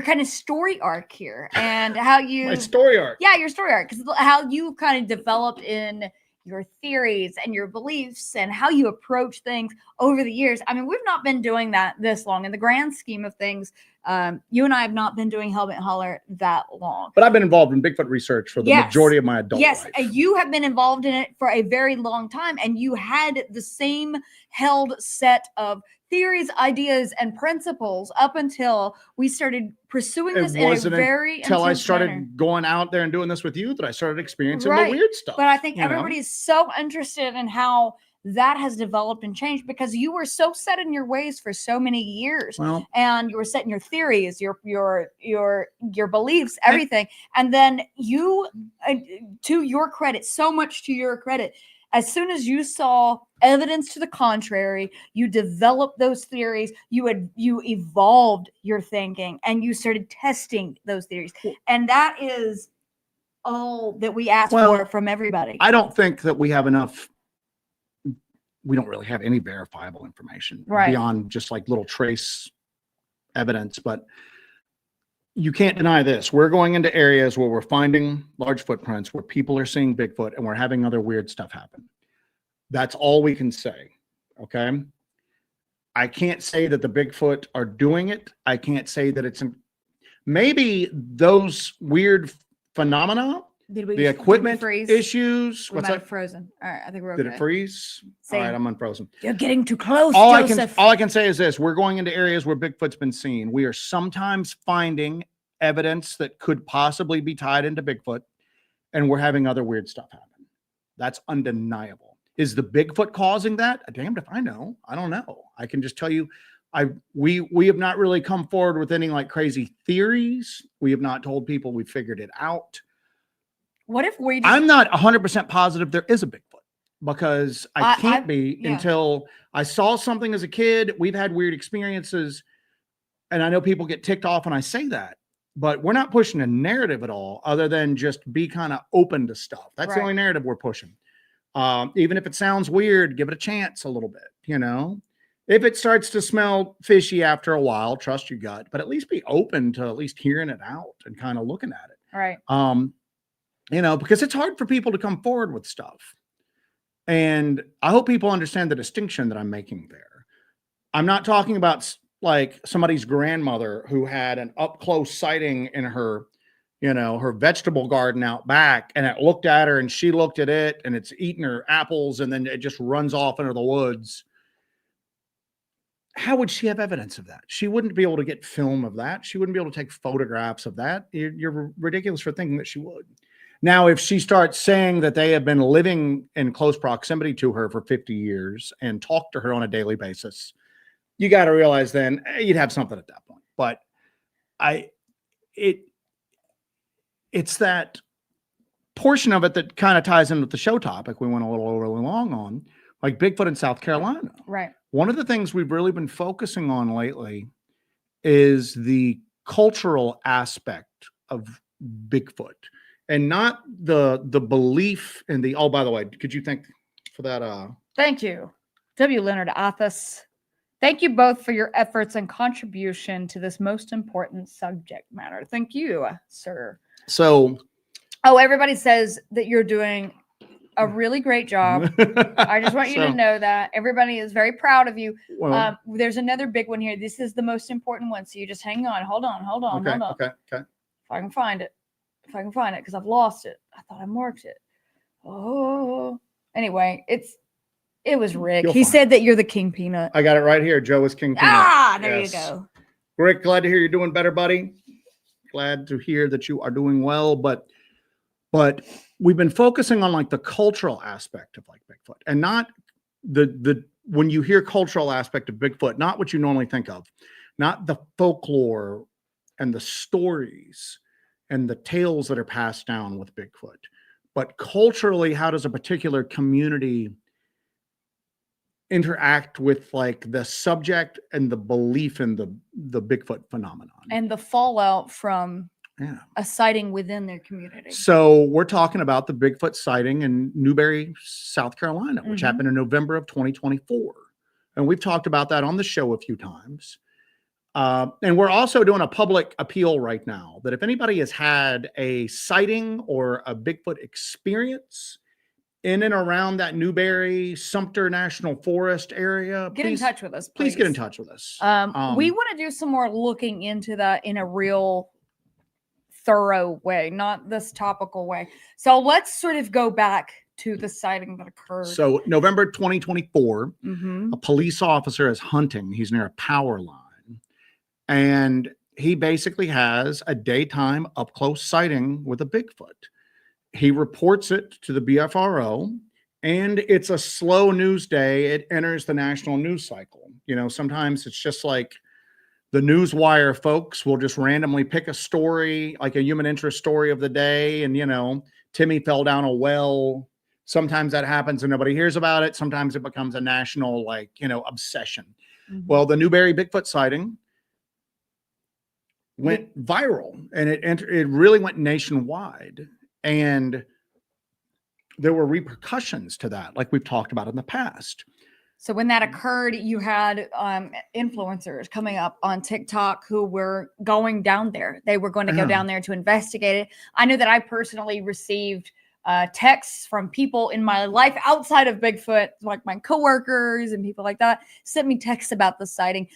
kind of story arc here and how you my story arc. Yeah, your story arc, because how you kind of developed in your theories and your beliefs and how you approach things over the years. I mean, we've not been doing that this long in the grand scheme of things. You and I have not been doing Hellbent Holler that long. But I've been involved in Bigfoot research for the majority of my adult life. Yes, you have been involved in it for a very long time, and you had the same held set of theories, ideas, and principles up until we started pursuing this in a very until I started manner. Going out there and doing this with you that I started experiencing the weird stuff. But I think everybody is so interested in how that has developed and changed because you were so set in your ways for so many years, and you were set in your theories, your beliefs, everything. And then you, to your credit, so much to your credit, as soon as you saw evidence to the contrary, you developed those theories, you evolved your thinking, and you started testing those theories. And that is all that we ask for from everybody. I don't think that we have enough. We don't really have any verifiable information beyond just like little trace evidence. But you can't deny this. We're going into areas where we're finding large footprints, where people are seeing Bigfoot, and we're having other weird stuff happen. That's all we can say. Okay. I can't say that the Bigfoot are doing it. I can't say that it's maybe those weird phenomena, the equipment issues. We might have frozen. All right, I think we're okay. Did it freeze? Same. All right, I'm unfrozen. You're getting too close, all Joseph. I can say is this. We're going into areas where Bigfoot's been seen. We are sometimes finding evidence that could possibly be tied into Bigfoot, and we're having other weird stuff happen. That's undeniable. Is the Bigfoot causing that? Damned if I know. I don't know. I can just tell you, we have not really come forward with any like crazy theories. We have not told people we figured it out. What if we I'm not 100% positive there is a Bigfoot, because I can't be until I saw something as a kid. We've had weird experiences, and I know people get ticked off when I say that, but we're not pushing a narrative at all other than just be kind of open to stuff. That's the only narrative we're pushing. Even if it sounds weird, give it a chance a little bit, you know. If it starts to smell fishy after a while, trust your gut, but at least be open to at least hearing it out and kind of looking at it. Right. You know, because it's hard for people to come forward with stuff. And I hope people understand the distinction that I'm making there. I'm not talking about like somebody's grandmother who had an up close sighting in her, you know, her vegetable garden out back, and it looked at her and she looked at it and it's eating her apples and then it just runs off into the woods. How would she have evidence of that? She wouldn't be able to get film of that. She wouldn't be able to take photographs of that. You're ridiculous for thinking that she would. Now, if she starts saying that they have been living in close proximity to her for 50 years and talk to her on a daily basis, you got to realize then you'd have something at that point. But it's that portion of it that kind of ties in with the show topic we went a little overly long on, like Bigfoot in South Carolina. Right. One of the things we've really been focusing on lately is the cultural aspect of Bigfoot, and not the belief in the, oh, by the way, could you thank for that? Thank you. W. Leonard Athos. Thank you both for your efforts and contribution to this most important subject matter. Thank you, sir. So, everybody says that you're doing a really great job. I just want you to know that everybody is very proud of you. Well, there's another big one here. This is the most important one. So you just hang on. Hold on. Okay. If I can find it, because I've lost it. I thought I marked it. Oh, anyway, it was Rick. He said that you're the King Peanut. I got it right here. Joe is King Peanut. There you go. Rick, glad to hear you're doing better, buddy. Glad to hear that you are doing well, but we've been focusing on like the cultural aspect of like Bigfoot, and not the when you hear cultural aspect of Bigfoot, not what you normally think of, not the folklore and the stories and the tales that are passed down with Bigfoot, but culturally, how does a particular community interact with like the subject and the belief in the Bigfoot phenomenon and the fallout from a sighting within their community. So we're talking about the Bigfoot sighting in Newberry, South Carolina, which happened in November of 2024. And we've talked about that on the show a few times. And we're also doing a public appeal right now that if anybody has had a sighting or a Bigfoot experience in and around that Newberry, Sumter National Forest area, get in touch with us. Please get in touch with us. We want to do some more looking into that in a real thorough way, not this topical way. So let's sort of go back to the sighting that occurred. So November 2024, a police officer is hunting. He's near a power line, and he basically has a daytime up close sighting with a Bigfoot. He reports it to the BFRO, and it's a slow news day. It enters the national news cycle. You know, sometimes it's just like the Newswire folks will just randomly pick a story, like a human interest story of the day. And, you know, Timmy fell down a well. Sometimes that happens and nobody hears about it. Sometimes it becomes a national, like, you know, obsession. Well, the Newberry Bigfoot sighting went viral, and it really went nationwide. And there were repercussions to that, like we've talked about in the past. So when that occurred, you had influencers coming up on TikTok who were going down there. They were going to go down there to investigate it. I know that I personally received texts from people in my life outside of Bigfoot, like my coworkers and people like that, sent me texts about the sighting.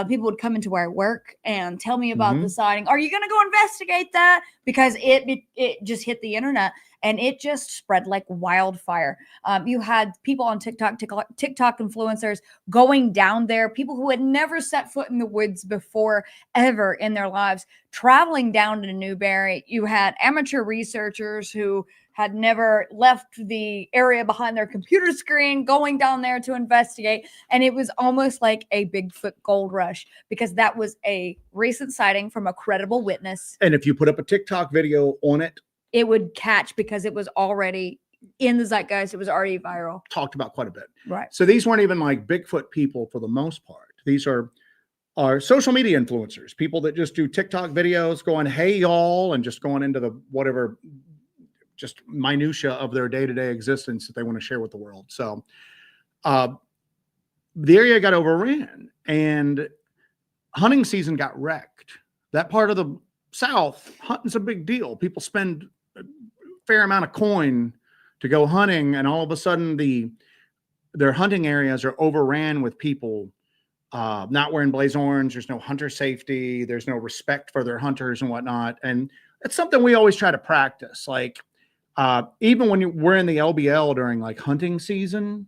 People would come into where I work and tell me about the sighting. Are you going to go investigate that? Because it just hit the internet. And it just spread like wildfire. You had people on TikTok influencers going down there, people who had never set foot in the woods before ever in their lives, traveling down to Newberry. You had amateur researchers who had never left the area behind their computer screen going down there to investigate. And it was almost like a Bigfoot gold rush because that was a recent sighting from a credible witness. And if you put up a TikTok video on it, it would catch because it was already in the zeitgeist. It was already viral. Talked about quite a bit. Right. So these weren't even like Bigfoot people for the most part. These are social media influencers, people that just do TikTok videos going, hey, y'all, and just going into the whatever, just minutia of their day-to-day existence that they want to share with the world. So the area got overran and hunting season got wrecked. That part of the South, hunting's a big deal. People spend a fair amount of coin to go hunting, and all of a sudden their hunting areas are overran with people not wearing blaze orange. There's no hunter safety. There's no respect for their hunters and whatnot. And it's something we always try to practice. Like even when we're in the LBL during like hunting season,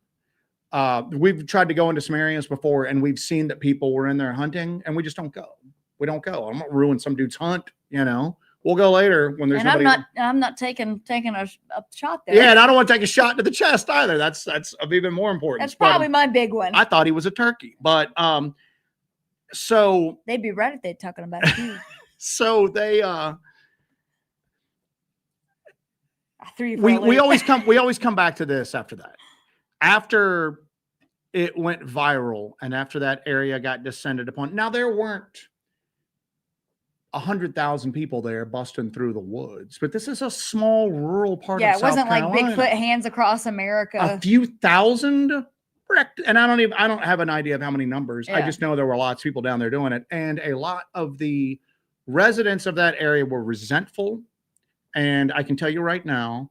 we've tried to go into some areas before and we've seen that people were in there hunting and we just don't go. We don't go. I'm not ruining some dude's hunt, you know. We'll go later when there's nobody. I'm not taking a shot there. Yeah, and I don't want to take a shot to the chest either. That's of even more importance. That's probably my big one. I thought he was a turkey, but so they'd be right if they're talking about you. So they we always come back to this after that. After it went viral and after that area got descended upon. Now there weren't 100,000 people there busting through the woods, but this is a small rural part of South Carolina. Yeah, it wasn't like Bigfoot hands across America. A few thousand wrecked, and I don't have an idea of how many numbers. Yeah. I just know there were lots of people down there doing it, and a lot of the residents of that area were resentful. And I can tell you right now,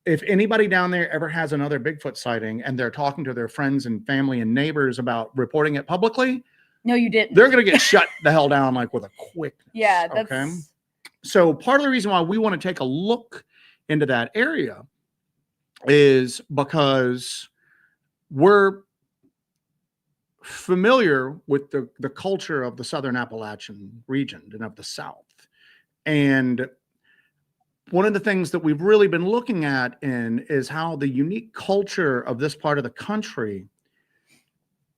if anybody down there ever has another Bigfoot sighting and they're talking to their friends and family and neighbors about reporting it publicly, no, you didn't. They're going to get shut the hell down like with a quickness. Yeah, that's okay. So part of the reason why we want to take a look into that area is because we're familiar with the culture of the Southern Appalachian region and of the South. And one of the things that we've really been looking at is how the unique culture of this part of the country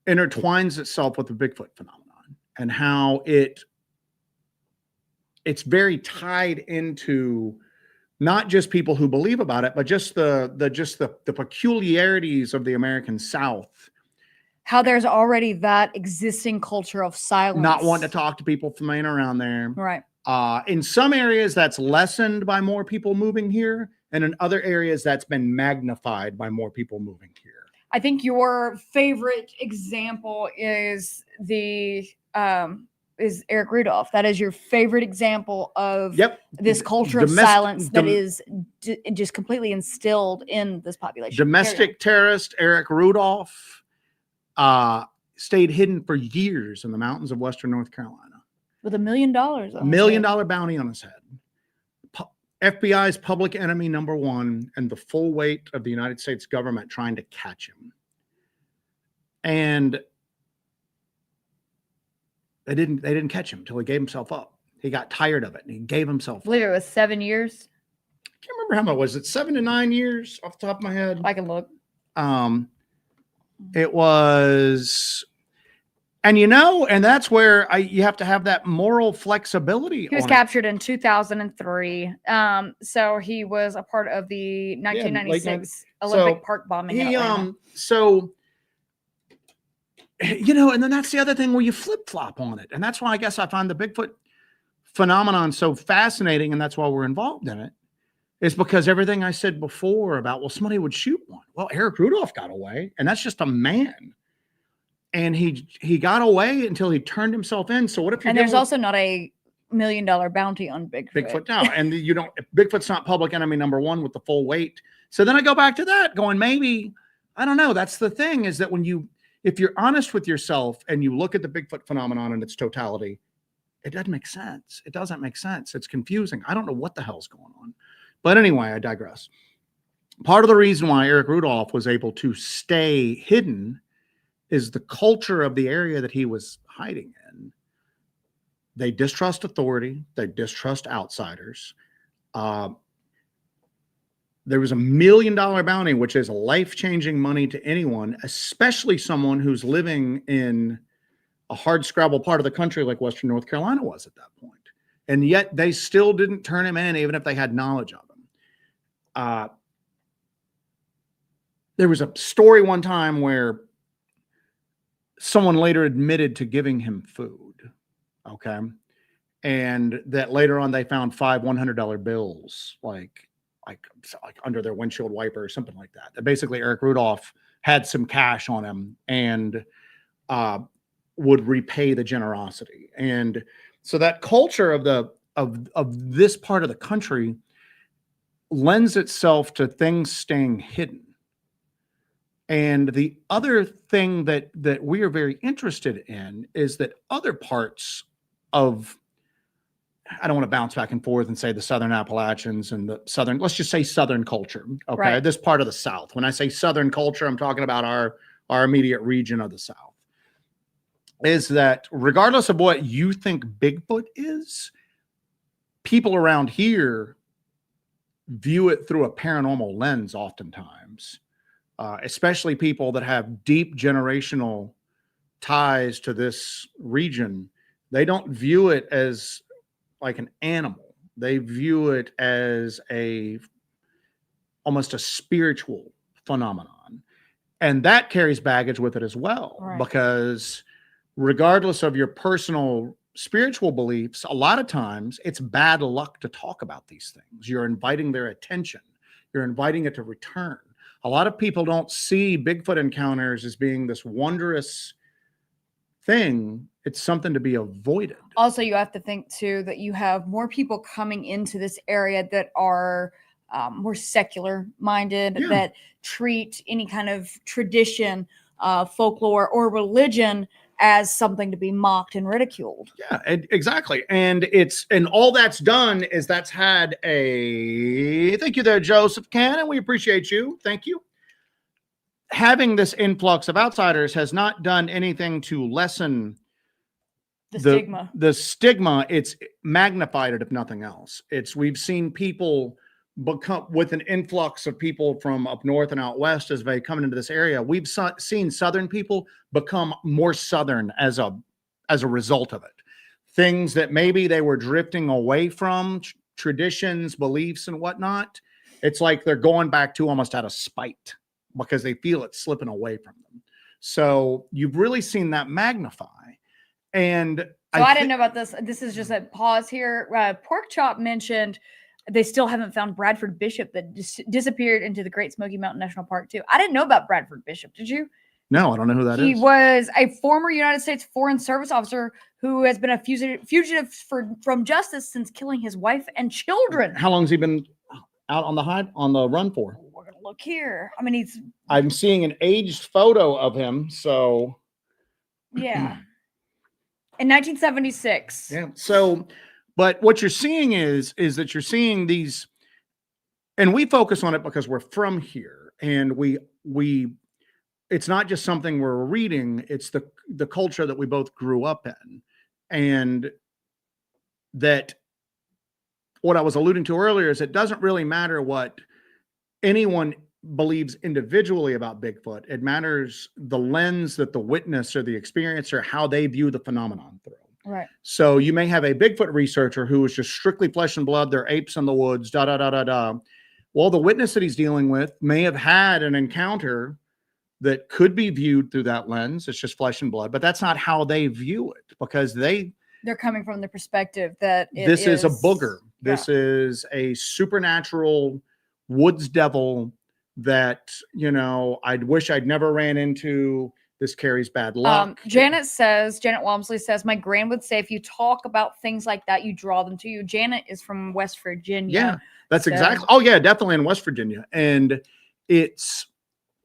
intertwines itself with the Bigfoot phenomenon and how it's very tied into not just people who believe about it, but just the peculiarities of the American South. How there's already that existing culture of silence. Not wanting to talk to people from in around there. Right. In some areas that's lessened by more people moving here. And in other areas that's been magnified by more people moving here. I think your favorite example is is Eric Rudolph. That is your favorite example of this culture of silence that is just completely instilled in this population. Domestic terrorist Eric Rudolph stayed hidden for years in the mountains of Western North Carolina. With $1 million. $1 million bounty on his head. FBI's public enemy number one and the full weight of the United States government trying to catch him. And they didn't catch him until he gave himself up. He got tired of it and he gave himself up. I believe it was 7 years. I can't remember how much was it, 7 to 9 years off the top of my head. I can look. It was, and and that's where you have to have that moral flexibility. He was captured in 2003. So he was a part of the 1996 Olympic Park bombing. So, and then that's the other thing where you flip flop on it. And that's why I guess I find the Bigfoot phenomenon so fascinating. And that's why we're involved in it, is because everything I said before about, well, somebody would shoot one. Well, Eric Rudolph got away, and that's just a man. And he got away until he turned himself in. So what if you're And there's also not a $1 million bounty on Bigfoot. Bigfoot now, and you don't. Bigfoot's not public enemy number one with the full weight. So then I go back to that, going, maybe, I don't know. That's the thing, is that if you're honest with yourself and you look at the Bigfoot phenomenon in its totality, it doesn't make sense. It doesn't make sense. It's confusing. I don't know what the hell's going on. But anyway, I digress. Part of the reason why Eric Rudolph was able to stay hidden is the culture of the area that he was hiding in. They distrust authority. They distrust outsiders. There was $1 million bounty, which is life-changing money to anyone, especially someone who's living in a hard-scrabble part of the country like Western North Carolina was at that point. And yet they still didn't turn him in, even if they had knowledge of him. There was a story one time where someone later admitted to giving him food. Okay. And that later on they found 5 $100 bills, like under their windshield wiper or something like that. That basically Eric Rudolph had some cash on him and would repay the generosity. And so that culture of this part of the country lends itself to things staying hidden. And the other thing that we are very interested in is that other parts of, I don't want to bounce back and forth and say the Southern Appalachians and the Southern, let's just say Southern culture. Okay. Right. This part of the South. When I say Southern culture, I'm talking about our immediate region of the South. Is that regardless of what you think Bigfoot is, people around here view it through a paranormal lens oftentimes. Especially people that have deep generational ties to this region. They don't view it as like an animal. They view it as almost a spiritual phenomenon. And that carries baggage with it as well. Right. Because regardless of your personal spiritual beliefs, a lot of times it's bad luck to talk about these things. You're inviting their attention. You're inviting it to return. A lot of people don't see Bigfoot encounters as being this wondrous thing. It's something to be avoided. Also, you have to think too that you have more people coming into this area that are more secular minded, that treat any kind of tradition, folklore, or religion as something to be mocked and ridiculed. Yeah, exactly. And all that's done is that's had thank you there, Joseph Cannon. We appreciate you. Thank you. Having this influx of outsiders has not done anything to lessen the stigma. The stigma, it's magnified it, if nothing else. We've seen people become, with an influx of people from up north and out west as they come into this area, we've seen Southern people become more Southern as a result of it. Things that maybe they were drifting away from, traditions, beliefs, and whatnot. It's like they're going back to almost out of spite because they feel it's slipping away from them. So you've really seen that magnify. And so I didn't know about this. This is just a pause here. Pork Chop mentioned they still haven't found Bradford Bishop that disappeared into the Great Smoky Mountain National Park too. I didn't know about Bradford Bishop. Did you? No, I don't know who that is. He was a former United States Foreign Service officer who has been a fugitive from justice since killing his wife and children. How long has he been out on the run for? We're gonna look here. I mean, I'm seeing an aged photo of him. So yeah, in 1976. Yeah. So, but what you're seeing is that you're seeing these, and we focus on it because we're from here, and we. It's not just something we're reading, it's the culture that we both grew up in. And that what I was alluding to earlier is it doesn't really matter what anyone believes individually about Bigfoot. It matters the lens that the witness or the experiencer, how they view the phenomenon through. Right. So you may have a Bigfoot researcher who is just strictly flesh and blood, they're apes in the woods, Well, the witness that he's dealing with may have had an encounter that could be viewed through that lens. It's just flesh and blood, but that's not how they view it, because they're coming from the perspective that this is a booger. This is a supernatural woods devil that, you know, I'd wish I'd never ran into. This carries bad luck. Janet Walmsley says, my grand would say, if you talk about things like that, you draw them to you. Janet is from West Virginia. Yeah, that's exactly. Oh, yeah, definitely in West Virginia. And it's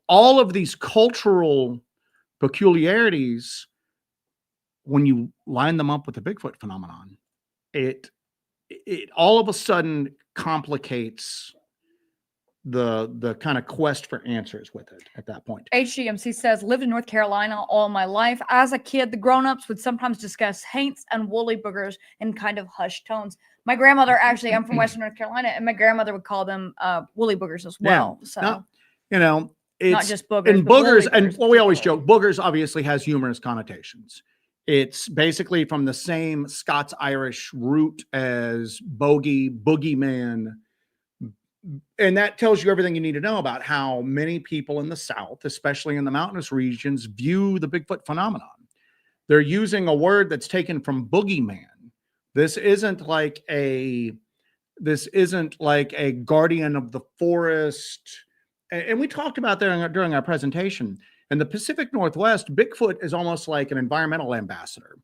all of these cultural peculiarities. When you line them up with the Bigfoot phenomenon, it all of a sudden complicates the kind of quest for answers with it at that point. HGMC says, lived in North Carolina all my life. As a kid, the grown-ups would sometimes discuss haints and woolly boogers in kind of hushed tones. My grandmother, actually, I'm from Western North Carolina, and my grandmother would call them woolly boogers as well. Yeah. So, you know, it's not just boogers. And boogers, and well, we always joke, boogers obviously has humorous connotations. It's basically from the same Scots-Irish root as bogey, boogeyman. And that tells you everything you need to know about how many people in the South, especially in the mountainous regions, view the Bigfoot phenomenon. They're using a word that's taken from boogeyman. This isn't like a guardian of the forest. And we talked about that during our presentation. In the Pacific Northwest, Bigfoot is almost like an environmental ambassador.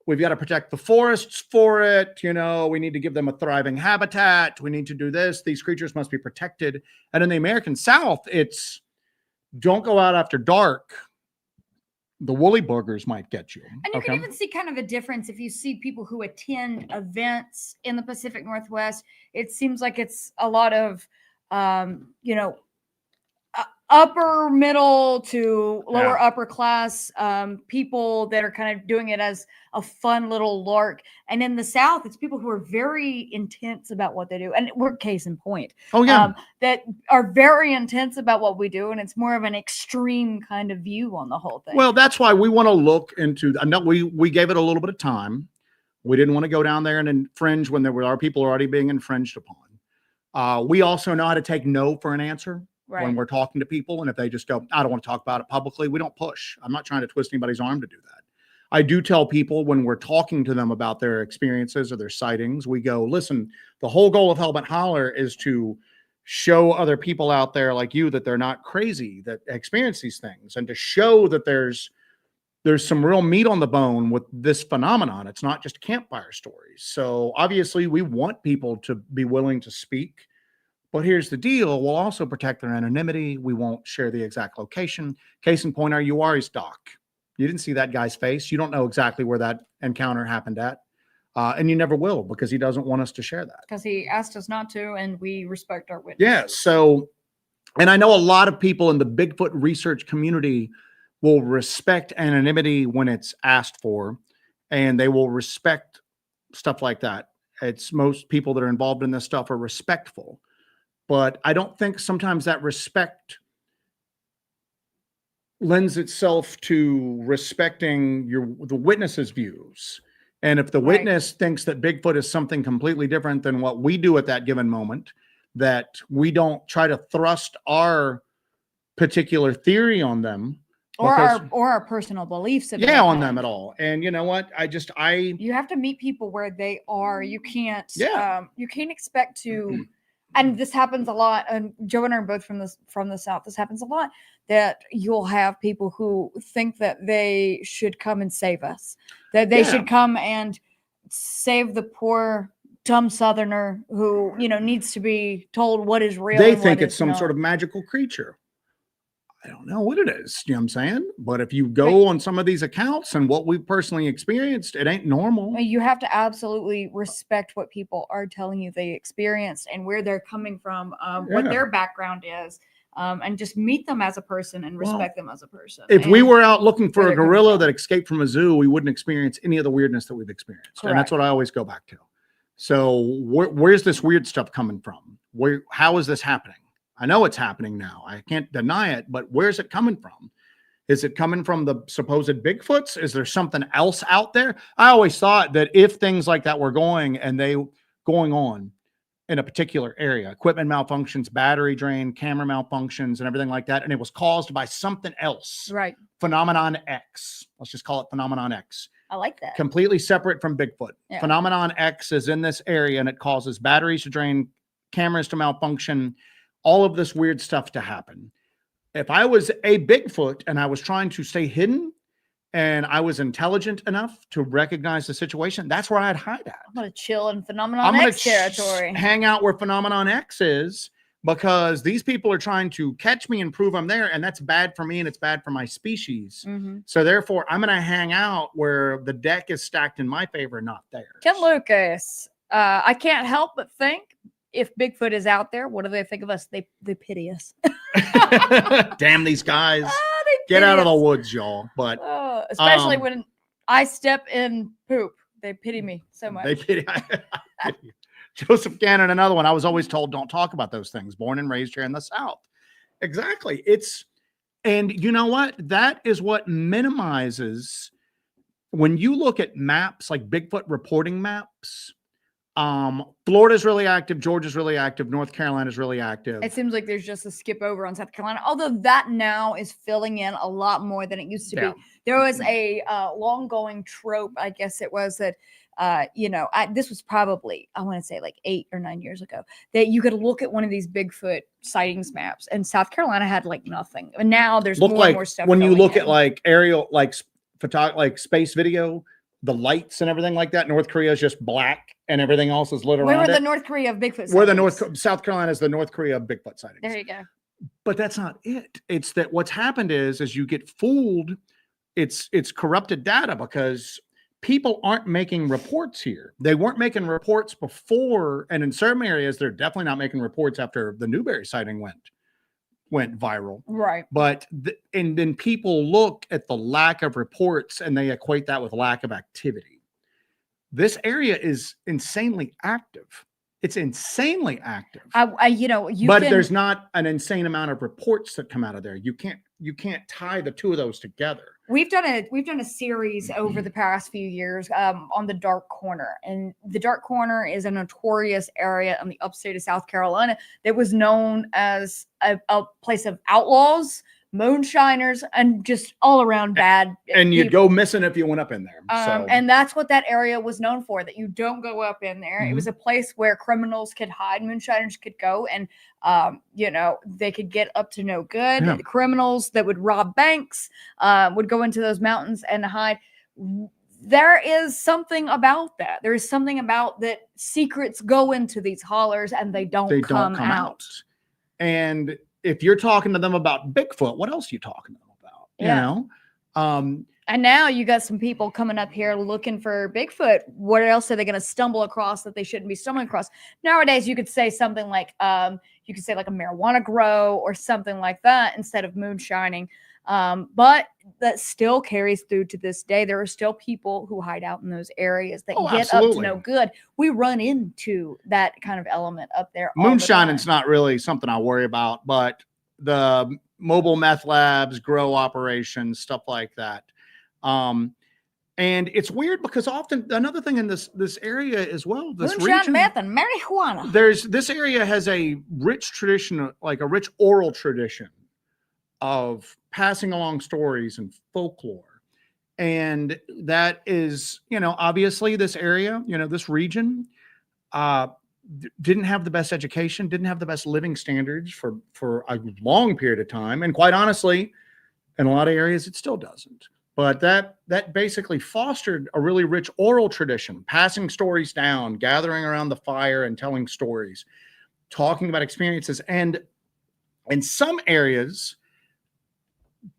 We've got to protect the forests for it. You know, we need to give them a thriving habitat. We need to do this. These creatures must be protected. And in the American South, it's don't go out after dark. The woolly boogers might get you. And you can even see kind of a difference if you see people who attend events in the Pacific Northwest. It seems like it's a lot of, you know, upper middle to lower upper class people that are kind of doing it as a fun little lark. And in the South, it's people who are very intense about what they do. And we're case in point. Oh, yeah. That are very intense about what we do. And it's more of an extreme kind of view on the whole thing. Well, that's why we want to look into, I know we gave it a little bit of time. We didn't want to go down there and infringe when our people are already being infringed upon. We also know how to take no for an answer. Right. When we're talking to people, and if they just go, I don't want to talk about it publicly, we don't push. I'm not trying to twist anybody's arm to do that. I do tell people when we're talking to them about their experiences or their sightings, we go, listen, the whole goal of Hellbent Holler is to show other people out there like you that they're not crazy, that experience these things, and to show that there's some real meat on the bone with this phenomenon. It's not just campfire stories. So obviously we want people to be willing to speak. But here's the deal. We'll also protect their anonymity. We won't share the exact location. Case in point, our URI's doc. You didn't see that guy's face. You don't know exactly where that encounter happened at. And you never will, because he doesn't want us to share that. Because he asked us not to, and we respect our witnesses. Yeah. So, and I know a lot of people in the Bigfoot research community will respect anonymity when it's asked for, and they will respect stuff like that. It's most people that are involved in this stuff are respectful. But I don't think sometimes that respect lends itself to respecting the witness's views. And if the witness thinks that Bigfoot is something completely different than what we do at that given moment, that we don't try to thrust our particular theory on them. Or our personal beliefs on them at all. And you know what? You have to meet people where they are. You can't expect to. And this happens a lot, and Joe and I are both from the South. This happens a lot, that you'll have people who think that they should come and save us, that they should come and save the poor, dumb Southerner who, needs to be told what is real. They think it's some sort of magical creature. I don't know what it is, you know what I'm saying? But if you go on some of these accounts and what we've personally experienced, it ain't normal. You have to absolutely respect what people are telling you they experienced and where they're coming from, what their background is, and just meet them as a person and respect them as a person. If we were out looking for a gorilla that escaped from a zoo, we wouldn't experience any of the weirdness that we've experienced. Correct. And that's what I always go back to. So where's this weird stuff coming from? How is this happening? I know it's happening now. I can't deny it, but where's it coming from? Is it coming from the supposed Bigfoots? Is there something else out there? I always thought that if things like that were going on in a particular area, equipment malfunctions, battery drain, camera malfunctions, and everything like that, and it was caused by something else. Right. Phenomenon X. Let's just call it Phenomenon X. I like that. Completely separate from Bigfoot. Yeah. Phenomenon X is in this area and it causes batteries to drain, cameras to malfunction, all of this weird stuff to happen. If I was a Bigfoot and I was trying to stay hidden and I was intelligent enough to recognize the situation, that's where I'd hide at. I'm going to chill in Phenomenon X territory. Hang out where Phenomenon X is, because these people are trying to catch me and prove I'm there, and that's bad for me and it's bad for my species. So therefore, I'm going to hang out where the deck is stacked in my favor, not theirs. Ken Lucas, I can't help but think, if Bigfoot is out there, what do they think of us? They pity us. Damn these guys. Get out of the woods, y'all. But especially when I step in poop, they pity me so much. They pity. Joseph Gannon, another one. I was always told, don't talk about those things. Born and raised here in the South. Exactly. And you know what? That is what minimizes, when you look at maps, like Bigfoot reporting maps, Florida's really active, Georgia's really active, North Carolina's really active. It seems like there's just a skip over on South Carolina, although that now is filling in a lot more than it used to be. There was a long going trope, I guess it was, that this was probably, I want to say like 8 or 9 years ago, that you could look at one of these Bigfoot sightings maps and South Carolina had like nothing. And now there's more and more stuff. When you look at like aerial, like space video, the lights and everything like that, North Korea is just black and everything else is lit around it. Where were the North Korea of Bigfoot sightings? South Carolina is the North Korea of Bigfoot sightings. There you go. But that's not it. It's that what's happened is you get fooled. It's corrupted data, because people aren't making reports here. They weren't making reports before, and in certain areas, they're definitely not making reports after the Newberry sighting went viral. Right. But and then people look at the lack of reports and they equate that with lack of activity. This area is insanely active. It's insanely active. But there's not an insane amount of reports that come out of there. You can't tie the two of those together. We've done a series over the past few years on the Dark Corner, and the Dark Corner is a notorious area in the upstate of South Carolina that was known as a place of outlaws, moonshiners, and just all around bad. And you'd go missing if you went up in there. And that's what that area was known for, that you don't go up in there. It was a place where criminals could hide, moonshiners could go, and they could get up to no good. The criminals that would rob banks would go into those mountains and hide. There is something about that. There is something about that. Secrets go into these hollers and they don't come out. And if you're talking to them about Bigfoot, what else are you talking to them about? You know? And now you got some people coming up here looking for Bigfoot. What else are they going to stumble across that they shouldn't be stumbling across? Nowadays, you could say something like, a marijuana grow or something like that instead of moonshining. But that still carries through to this day. There are still people who hide out in those areas that get up to no good. We run into that kind of element up there. Moonshining's not really something I worry about, but the mobile meth labs, grow operations, stuff like that. And it's weird because often another thing in this area as well, this region, meth and marijuana. This area has a rich tradition, like a rich oral tradition of passing along stories and folklore. And that is, obviously this area, this region, didn't have the best education, didn't have the best living standards for a long period of time. And quite honestly, in a lot of areas, it still doesn't. But that basically fostered a really rich oral tradition, passing stories down, gathering around the fire and telling stories, talking about experiences. And in some areas,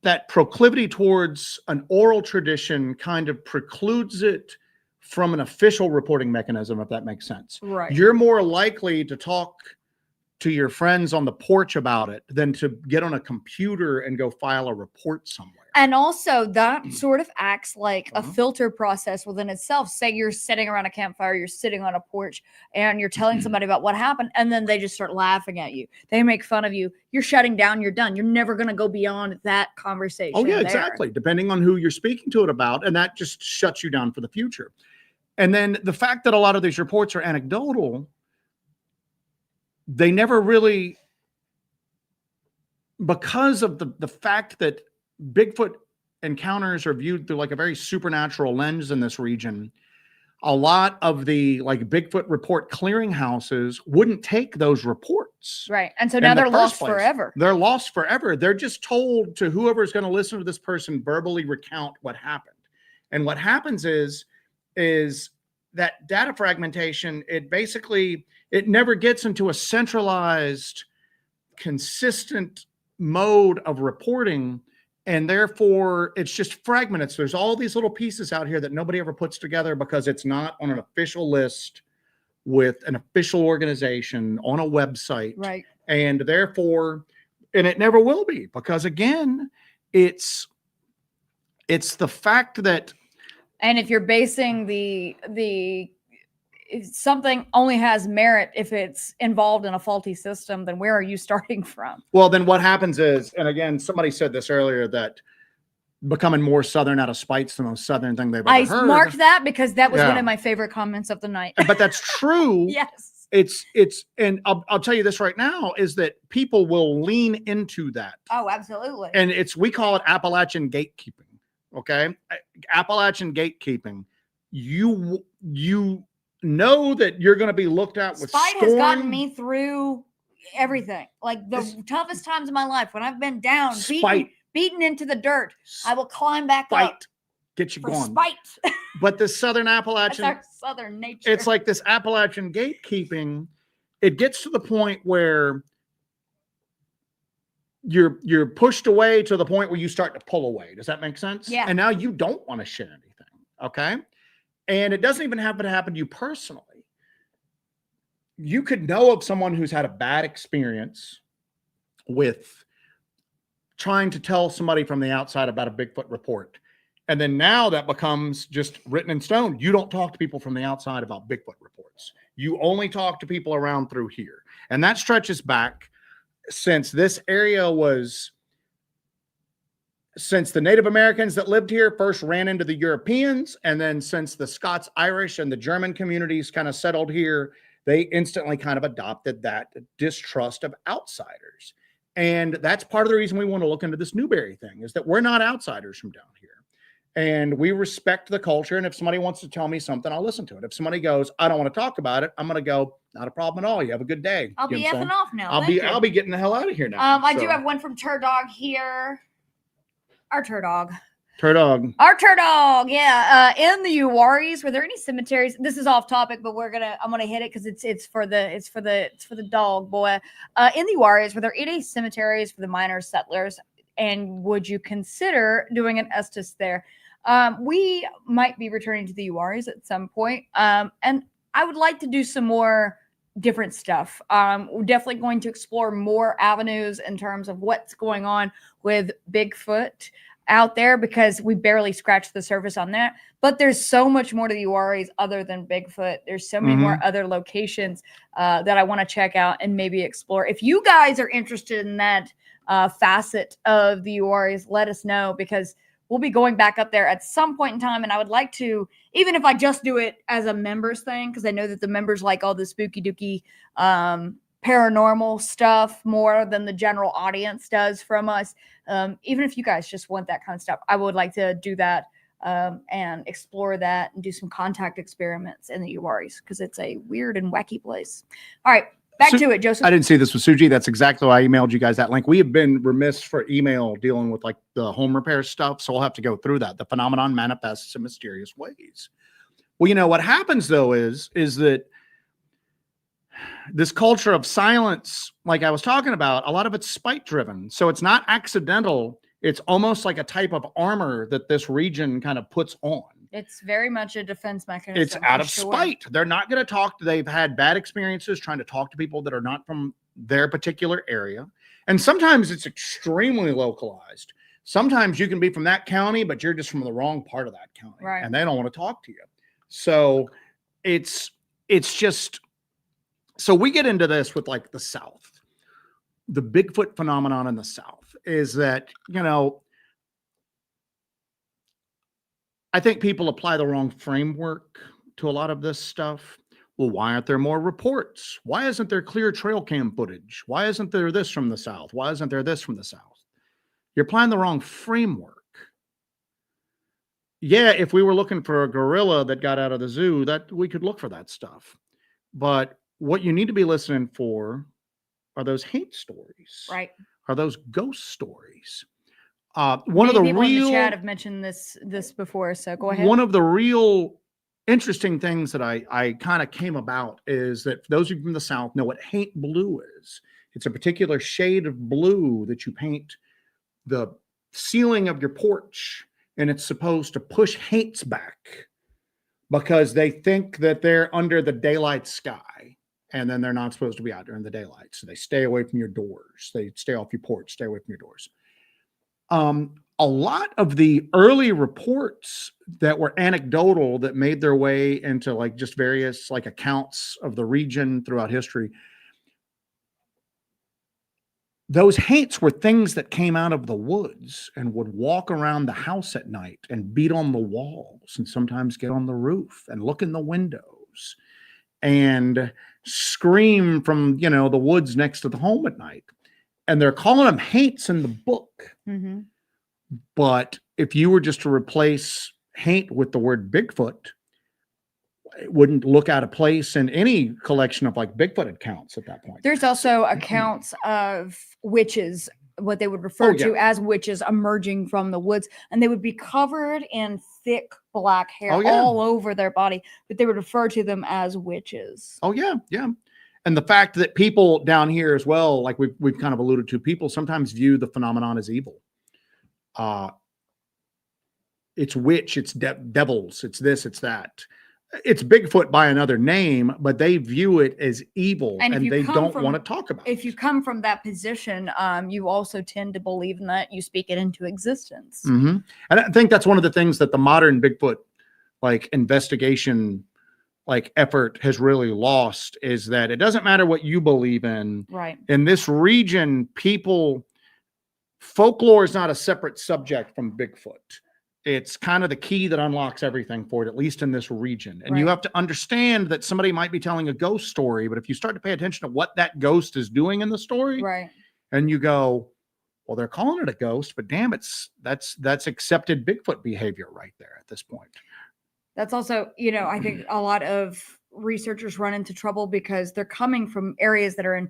that proclivity towards an oral tradition kind of precludes it from an official reporting mechanism, if that makes sense. Right. You're more likely to talk to your friends on the porch about it than to get on a computer and go file a report somewhere. And also that sort of acts like a filter process within itself. Say you're sitting around a campfire, you're sitting on a porch, and you're telling somebody about what happened, and then they just start laughing at you. They make fun of you. You're shutting down. You're done. You're never going to go beyond that conversation. Oh, yeah, exactly. Depending on who you're speaking to it about, and that just shuts you down for the future. And then the fact that a lot of these reports are anecdotal, they never really, because of the fact that Bigfoot encounters are viewed through like a very supernatural lens in this region, a lot of the like Bigfoot report clearinghouses wouldn't take those reports. Right. And so now they're lost forever. They're lost forever. They're just told to whoever's going to listen to this person verbally recount what happened. And what happens is that data fragmentation, it never gets into a centralized, consistent mode of reporting. And therefore, it's just fragmented. So there's all these little pieces out here that nobody ever puts together because it's not on an official list with an official organization on a website. Right. And therefore, and it never will be, because again, it's the fact that. And if you're basing if something only has merit if it's involved in a faulty system, then where are you starting from? Well, then what happens is, and again, somebody said this earlier, that becoming more Southern out of spite's the most Southern thing they've ever heard. I marked that because that was one of my favorite comments of the night. But that's true. Yes. And I'll tell you this right now, is that people will lean into that. Oh, absolutely. And we call it Appalachian gatekeeping. Okay. Appalachian gatekeeping. You know that you're going to be looked at with spite has gotten me through everything. Like the toughest times of my life, when I've been down, beaten into the dirt, I will climb back up. Get you going. Spite. But the Southern Appalachian, that's our Southern nature. It's like this Appalachian gatekeeping. It gets to the point where you're pushed away to the point where you start to pull away. Does that make sense? Yeah. And now you don't want to share anything. Okay. And it doesn't even happen to you personally. You could know of someone who's had a bad experience with trying to tell somebody from the outside about a Bigfoot report. And then now that becomes just written in stone. You don't talk to people from the outside about Bigfoot reports. You only talk to people around through here. And that stretches back since this area since the Native Americans that lived here first ran into the Europeans, and then since the Scots, Irish, and the German communities kind of settled here, they instantly kind of adopted that distrust of outsiders. And that's part of the reason we want to look into this Newberry thing, is that we're not outsiders from down here. And we respect the culture. And if somebody wants to tell me something, I'll listen to it. If somebody goes, I don't want to talk about it, I'm going to go, not a problem at all. You have a good day. I'll be effing off now. I'll be getting the hell out of here now. I do have one from Turdog here. Our Turdog. Our Turdog, yeah. In the Uwaris, were there any cemeteries? This is off topic, but I'm gonna hit it because it's for the dog boy. In the Uwaris, were there any cemeteries for the minor settlers? And would you consider doing an Estes there? We might be returning to the Uwaris at some point. And I would like to do some more different stuff. We're definitely going to explore more avenues in terms of what's going on with Bigfoot out there, because we barely scratched the surface on that. But there's so much more to the Uwaris other than Bigfoot. There's so many more other locations that I want to check out and maybe explore. If you guys are interested in that facet of the Uwaris, let us know, because we'll be going back up there at some point in time. And I would like to, even if I just do it as a members thing, because I know that the members like all the spooky dooky paranormal stuff more than the general audience does from us. Even if you guys just want that kind of stuff, I would like to do that and explore that and do some contact experiments in the Uwaris, because it's a weird and wacky place. All right. Back to it, Joseph. I didn't see this with Suji. That's exactly why I emailed you guys that link. We have been remiss for email dealing with like the home repair stuff. So we'll have to go through that. The phenomenon manifests in mysterious ways. Well, you know, what happens though is that this culture of silence, like I was talking about, a lot of it's spite driven. So it's not accidental. It's almost like a type of armor that this region kind of puts on. It's very much a defense mechanism. It's out of spite. They're not going to talk. They've had bad experiences trying to talk to people that are not from their particular area. And sometimes it's extremely localized. Sometimes you can be from that county, but you're just from the wrong part of that county. Right. And they don't want to talk to you. So it's just, so we get into this with like the South. The Bigfoot phenomenon in the South is that, you know, I think people apply the wrong framework to a lot of this stuff. Well, why aren't there more reports? Why isn't there clear trail cam footage? Why isn't there this from the South? Why isn't there this from the South? You're applying the wrong framework. yeah, if we were looking for a gorilla that got out of the zoo, that we could look for that stuff. But what you need to be listening for are those hate stories, Right. are those ghost stories. Many people in the chat have mentioned this before, so go ahead. One of the real interesting things that I kind of came about is that those of you from the South know what hate blue is. It's a particular shade of blue that you paint the ceiling of your porch, and it's supposed to push hates back because they think that they're under the daylight sky, and then they're not supposed to be out there in the daylight. So they stay away from your doors. They stay off your porch, stay away from your doors. A lot of the early reports that were anecdotal that made their way into like just various like accounts of the region throughout history, those hates were things that came out of the woods and would walk around the house at night and beat on the walls and sometimes get on the roof and look in the windows and scream from, you know, the woods next to the home at night. And they're calling them hates in the book. Mm-hmm. But if you were just to replace hate with the word Bigfoot, it wouldn't look out of place in any collection of like Bigfoot accounts at that point. There's also accounts of witches, what they would refer to as witches emerging from the woods, and they would be covered in thick black hair all over their body, but they would refer to them as witches. Oh yeah, yeah. And the fact that people down here as well, like we've kind of alluded to, people sometimes view the phenomenon as evil. It's witch, it's devils, it's this, it's that. It's Bigfoot by another name, but they view it as evil, and they don't want to talk about it. If you come from that position, you also tend to believe in that. You speak it into existence. Mm-hmm. And I think that's one of the things that the modern Bigfoot like investigation like effort has really lost, is that it doesn't matter what you believe in. Right. In this region, folklore is not a separate subject from Bigfoot. It's kind of the key that unlocks everything for it, at least in this region. And you have to understand that somebody might be telling a ghost story, but if you start to pay attention to what that ghost is doing in the story, and you go, well, they're calling it a ghost, but damn, that's accepted Bigfoot behavior right there at this point. That's also, you know, I think a lot of researchers run into trouble because they're coming from areas that are in,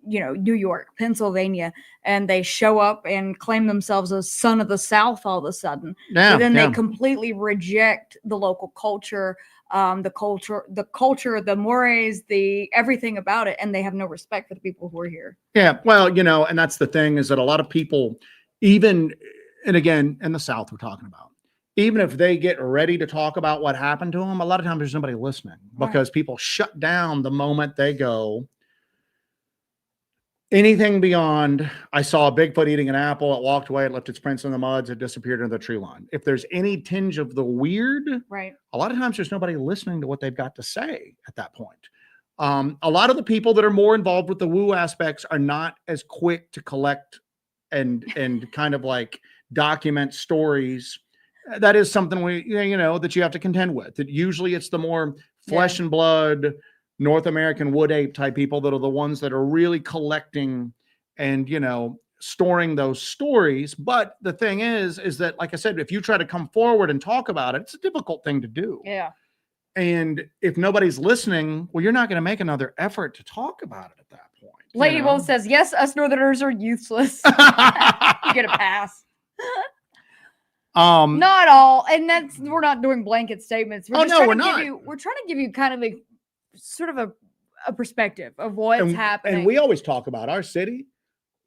you know, New York, Pennsylvania, and they show up and claim themselves as son of the South all of a sudden. So then they completely reject the local culture, the mores, the everything about it, and they have no respect for the people who are here. Yeah, well, you know, and that's the thing, is that a lot of people, even, and again, in the South we're talking about, even if they get ready to talk about what happened to them, a lot of times there's nobody listening because people shut down the moment they go, anything beyond, I saw a Bigfoot eating an apple, it walked away, it left its prints in the muds, it disappeared into the tree line. If there's any tinge of the weird, a lot of times there's nobody listening to what they've got to say at that point. A lot of the people that are more involved with the woo aspects are not as quick to collect and kind of like document stories. That is something that you have to contend with. That usually it's the more flesh and blood North American wood ape type people that are the ones that are really collecting and, storing those stories. But the thing is that, like I said, if you try to come forward and talk about it, it's a difficult thing to do. Yeah. And if nobody's listening, well, you're not going to make another effort to talk about it at that point. Lady Wolf says, yes, us Northerners are useless. You get a pass. Not all. And we're not doing blanket statements. We're not. We're trying to give you kind of a sort of a perspective of what's happening. And we always talk about our city.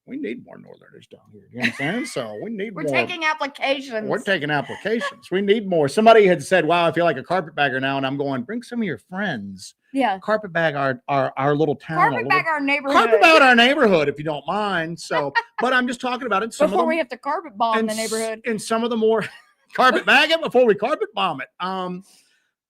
We need more Northerners down here. You know what I'm saying? So we need more. We're taking applications. We're taking applications. We need more. Somebody had said, wow, I feel like a carpetbagger now. And I'm going, bring some of your friends. Yeah. Carpetbag our little town. Carpetbag our neighborhood. Carpetbag our neighborhood, if you don't mind. So, but I'm just talking about it. Before we have to carpet bomb the neighborhood. And some of the more carpetbag it before we carpet bomb it.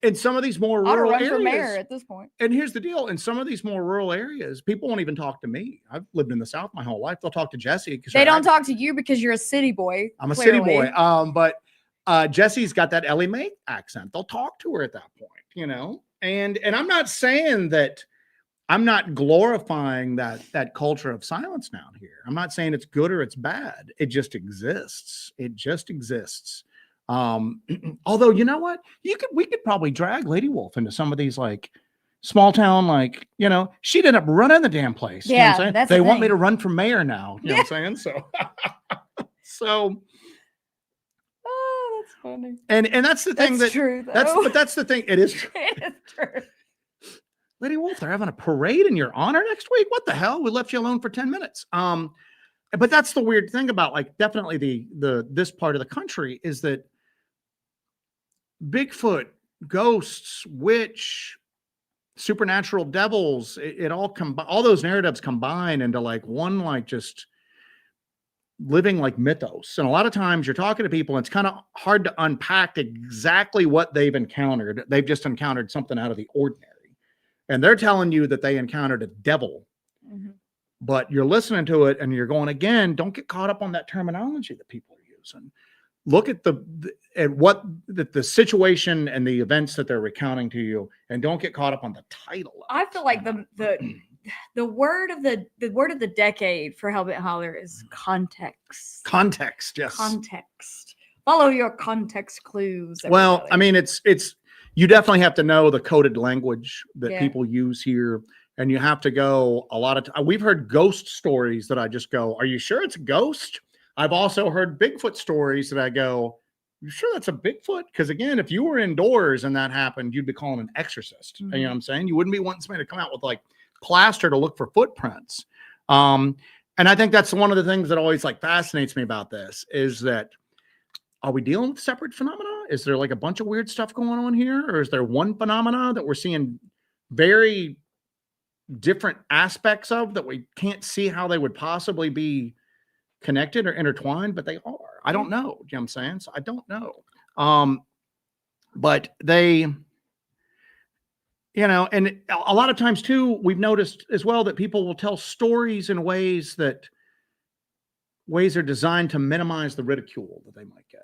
In some of these more rural areas, for mayor at this point. And here's the deal: in some of these more rural areas, people won't even talk to me. I've lived in the South my whole life. They'll talk to Jesse because they don't talk to you because you're a city boy. I'm a city boy. But Jesse's got that Ellie Mae accent. They'll talk to her at that point, And I'm not saying that. I'm not glorifying that culture of silence down here. I'm not saying it's good or it's bad. It just exists. It just exists. Although, you know what, we could probably drag Lady Wolf into some of these like small town, like, she'd end up running the damn place. You know what I'm saying? that's They the want me thing. to run for mayor now. You know what I'm saying? So Oh, that's funny. And that's the thing That's true, that's the thing. It is true. It is true. Lady Wolf, they're having a parade in your honor next week. What the hell? We left you alone for 10 minutes. But that's the weird thing about like definitely this part of the country is that Bigfoot, ghosts, witch, supernatural devils, it all all those narratives combine into like one, like just living like mythos. And a lot of times you're talking to people and it's kind of hard to unpack exactly what they've encountered. They've just encountered something out of the ordinary. And they're telling you that they encountered a devil, but you're listening to it and you're going, again, don't get caught up on that terminology that people are using. Look at the situation and the events that they're recounting to you, and don't get caught up on the title. I feel like the word of the decade for Hellbent Holler is context. Context, yes. Context. Follow your context clues. Everybody. Well, I mean, it's you definitely have to know the coded language that people use here, and you have to go a lot of times. We've heard ghost stories that I just go, "Are you sure it's a ghost?" I've also heard Bigfoot stories that I go, "You sure that's a Bigfoot?" Because again, if you were indoors and that happened, you'd be calling an exorcist. You know what I'm saying? You wouldn't be wanting somebody to come out with like plaster to look for footprints. And I think that's one of the things that always like fascinates me about this is that, are we dealing with separate phenomena? Is there like a bunch of weird stuff going on here? Or is there one phenomena that we're seeing very different aspects of that we can't see how they would possibly be connected or intertwined, but they are? I don't know. You know what I'm saying? So I don't know. But they, and a lot of times too, we've noticed as well that people will tell stories in ways are designed to minimize the ridicule that they might get,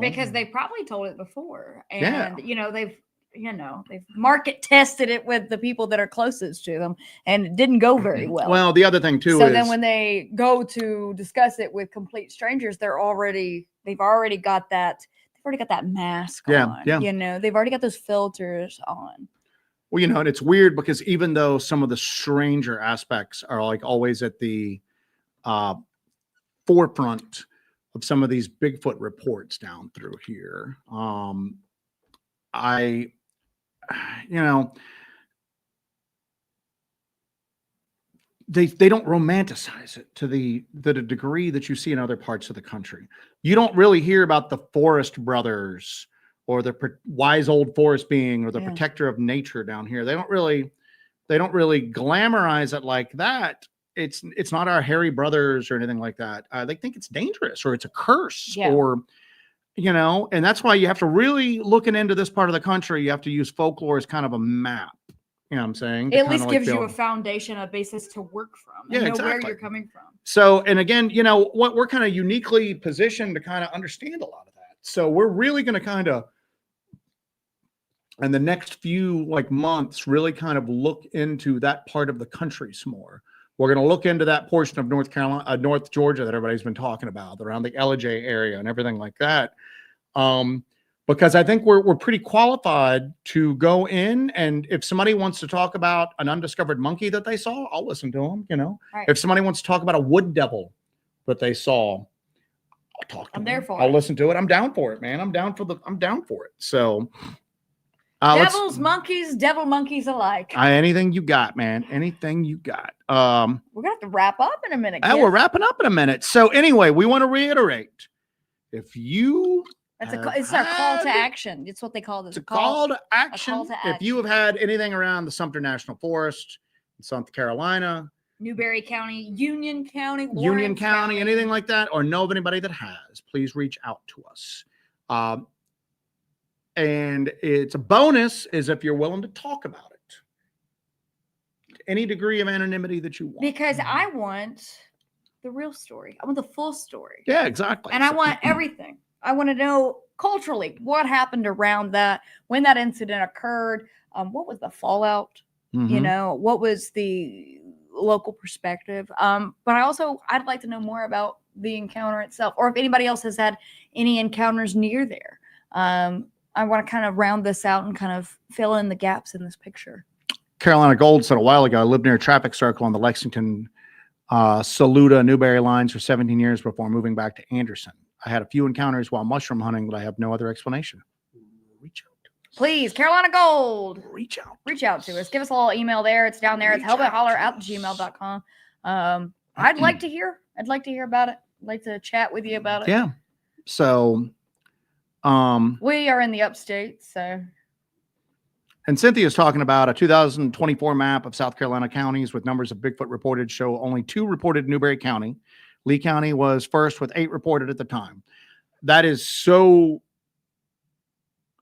because they probably told it before, and they've market tested it with the people that are closest to them, and it didn't go very well. Well, the other thing too is then when they go to discuss it with complete strangers, they've already got that mask on. They've already got those filters on. Well, and it's weird because even though some of the stranger aspects are like always at the forefront of some of these Bigfoot reports down through here, they don't romanticize it to the degree that you see in other parts of the country. You don't really hear about the Forest Brothers or the wise old forest being or the protector of nature down here. They don't really glamorize it like that. It's not our hairy brothers or anything like that. They think it's dangerous or it's a curse or, and that's why you have to really looking into this part of the country. You have to use folklore as kind of a map. You know what I'm saying? It at least gives you a foundation, a basis to work from. And know where you're coming from. So, and again, what we're kind of uniquely positioned to kind of understand a lot of that. So we're really going to kind of, in the next few months, really kind of look into that part of the country some more. We're going to look into that portion of North Carolina, North Georgia that everybody's been talking about, around the LJ area and everything like that. Because I think we're pretty qualified to go in, and if somebody wants to talk about an undiscovered monkey that they saw, I'll listen to them. Right. If somebody wants to talk about a wood devil that they saw, I'll talk to them. There for I'll listen to it. I'm down for it, man. I'm down for it. So devil monkeys alike. Anything you got, man. Anything you got. We're gonna have to wrap up in a minute. We're wrapping up in a minute. So anyway, we want to reiterate. If you it's our call to action. It's what they call it. It's a call to action. If you have had anything around the Sumter National Forest in South Carolina, Newberry County, Union County, anything like that, or know of anybody that has, please reach out to us. And it's a bonus is if you're willing to talk about it. Any degree of anonymity that you want. Because I want the real story. I want the full story. Yeah, exactly. And I want everything. I want to know culturally what happened around that, when that incident occurred, what was the fallout, what was the local perspective. But I'd like to know more about the encounter itself, or if anybody else has had any encounters near there. I want to kind of round this out and kind of fill in the gaps in this picture. Carolina Gold said a while ago, I lived near a traffic circle on the Lexington, Saluda, Newberry lines for 17 years before moving back to Anderson. I had a few encounters while mushroom hunting, but I have no other explanation. Reach out. Please, Carolina Gold. Reach out. Reach out to us. Give us a little email there. It's down there. It's hellbentholler@gmail.com. I'd like to hear. I'd like to hear about it. I'd like to chat with you about it. Yeah. So, we are in the upstate, so. And Cynthia's talking about a 2024 map of South Carolina counties with numbers of Bigfoot reported show only 2 reported in Newberry County. Lee County was first with 8 reported at the time. That is so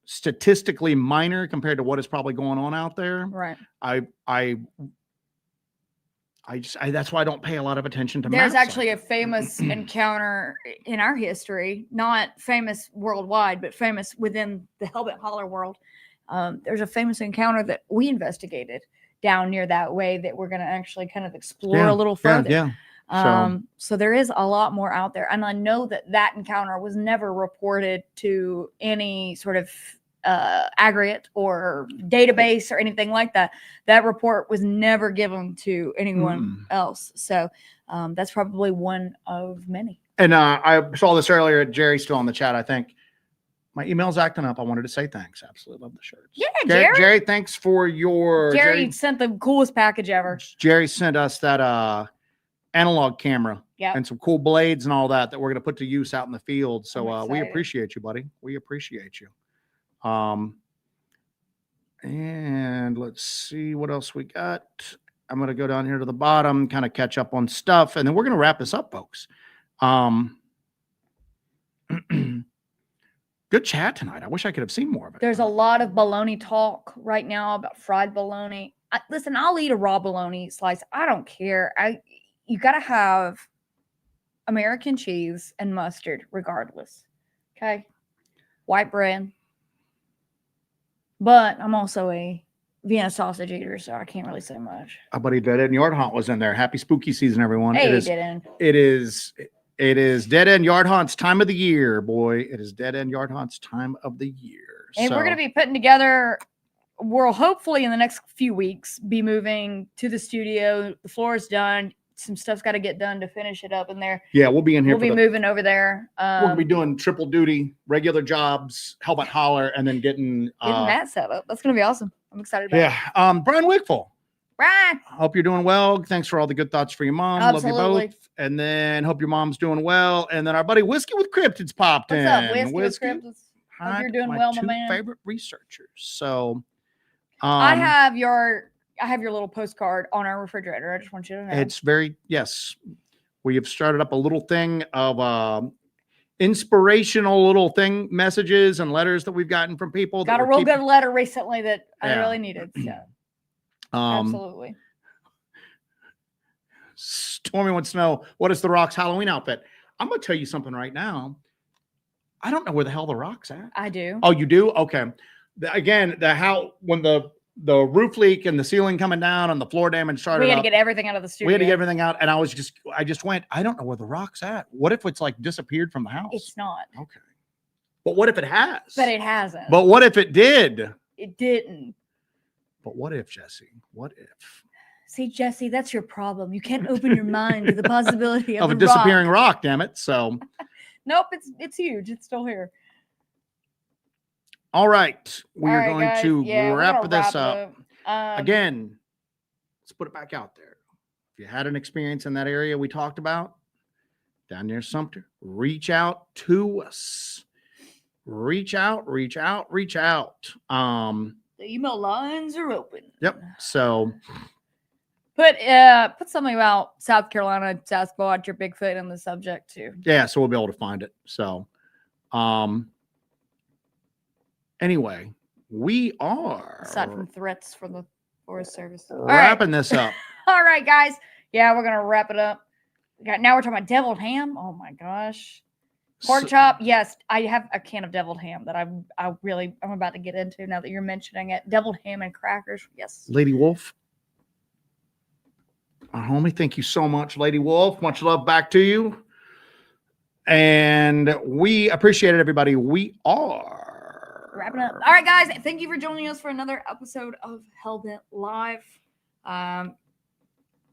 statistically minor compared to what is probably going on out there. Right. That's why I don't pay a lot of attention to There's maps actually a famous encounter in our history, not famous worldwide, but famous within the Hellbent Holler world. There's a famous encounter that we investigated down near that way that we're going to actually kind of explore a little further. Yeah. So there is a lot more out there. And I know that encounter was never reported to any sort of aggregate or database or anything like that. That report was never given to anyone else. So that's probably one of many. And I saw this earlier. Jerry's still on the chat, I think. My email's acting up. I wanted to say thanks. Absolutely love the shirts. Yeah, Jerry. Jerry, thanks for your... Jerry sent the coolest package ever. Jerry sent us that analog camera and some cool blades and all that we're going to put to use out in the field. So we appreciate you, buddy. We appreciate you. And let's see what else we got. I'm going to go down here to the bottom, kind of catch up on stuff, and then we're going to wrap this up, folks. Good chat tonight. I wish I could have seen more of it. There's a lot of bologna talk right now about fried bologna. Listen, I'll eat a raw bologna slice. I don't care. You got to have American cheese and mustard regardless. Okay? White bread. But I'm also a Vienna sausage eater, so I can't really say much. Our buddy Dead End Yard Hunt was in there. Happy spooky season, everyone. Hey, Dead End. It is Dead End Yard Hunt's time of the year, boy. It is Dead End Yard Hunt's time of the year. And we're going to be putting together, we'll hopefully in the next few weeks be moving to the studio. The floor is done. Some stuff's got to get done to finish it up in there. Yeah, we'll be in here. We'll be moving over there. We're going to be doing triple duty, regular jobs, Hellbent Holler, and then getting that set up. That's going to be awesome. I'm excited about it. Yeah. Brian Wigful. Brian. Hope you're doing well. Thanks for all the good thoughts for your mom. Absolutely. Love you both. And then hope your mom's doing well. And then our buddy Whiskey with Cryptids popped in. What's up, Whiskey with Cryptids? Hope you're doing well, my man. Favorite researchers. So I have your little postcard on our refrigerator. I just want you to know. It's yes. We have started up a little thing of inspirational little messages and letters that we've gotten from people. Got a real good letter recently that I really needed. So. Absolutely. Stormy wants to know, what is The Rock's Halloween outfit? I'm going to tell you something right now. I don't know where the hell The Rock's at. I do. Oh, you do? Okay. When the roof leak and the ceiling coming down and the floor damage started, we had to get everything out of the studio. We had to get everything out, and I just went, I don't know where The Rock's at. What if it's like disappeared from the house? It's not. Okay. But what if it has? But it hasn't. But what if it did? It didn't. But what if, Jesse? What if? See, Jesse, that's your problem. You can't open your mind to the possibility of a disappearing rock, damn it. So nope, it's huge. It's still here. All right. We are going guys. to wrap this this up. Again, let's put it back out there. If you had an experience in that area we talked about, down near Sumter, reach out to us. Reach out. The email lines are open. Yep. So put something about South Carolina, Sasquatch, or Bigfoot in the subject too. Yeah, so we'll be able to find it. So anyway, we are aside from threats from the Forest Service. Wrapping this up. All right, guys. Yeah, we're gonna wrap it up. Now we're talking about deviled ham. Oh my gosh. Pork chop, yes. I have a can of deviled ham that I'm about to get into now that you're mentioning it. Deviled ham and crackers, yes. Lady Wolf, our homie, thank you so much, Lady Wolf. Much love back to you. And we appreciate it, everybody. We are wrapping up. All right, guys. Thank you for joining us for another episode of Hellbent Live.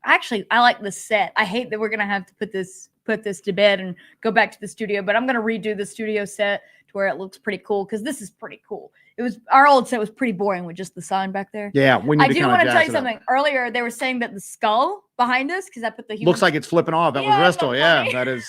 Actually, I like the set. I hate that we're gonna have to put this to bed and go back to the studio, but I'm gonna redo the studio set to where it looks pretty cool because this is pretty cool. It was our old set was pretty boring with just the sign back there. Yeah, we need I do want to tell you up. something. Earlier, they were saying that the skull behind us, because I put the human looks like it's flipping off. That was Bristol. Yeah, that is.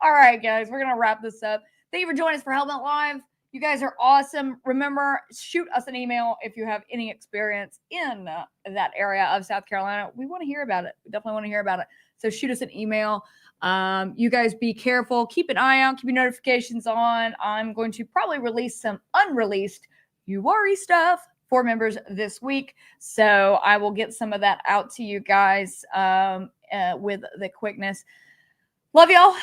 All right, guys, we're gonna wrap this up. Thank you for joining us for Hellbent Live. You guys are awesome. Remember, shoot us an email if you have any experience in that area of South Carolina. We want to hear about it. We definitely want to hear about it. So shoot us an email. You guys be careful. Keep an eye out. Keep your notifications on. I'm going to probably release some unreleased URI stuff for members this week. So I will get some of that out to you guys with the quickness. Love y'all.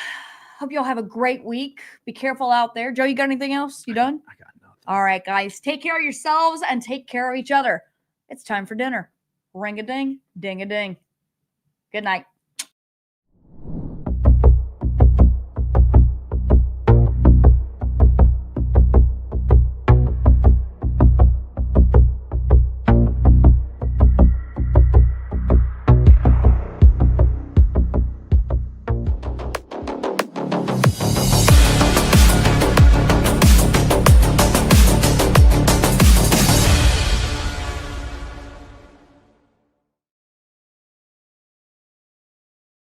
Hope y'all have a great week. Be careful out there. Joe, you got anything else? You done? I got nothing. All right, guys. Take care of yourselves and take care of each other. It's time for dinner. Ring-a-ding, ding-a-ding. Good night.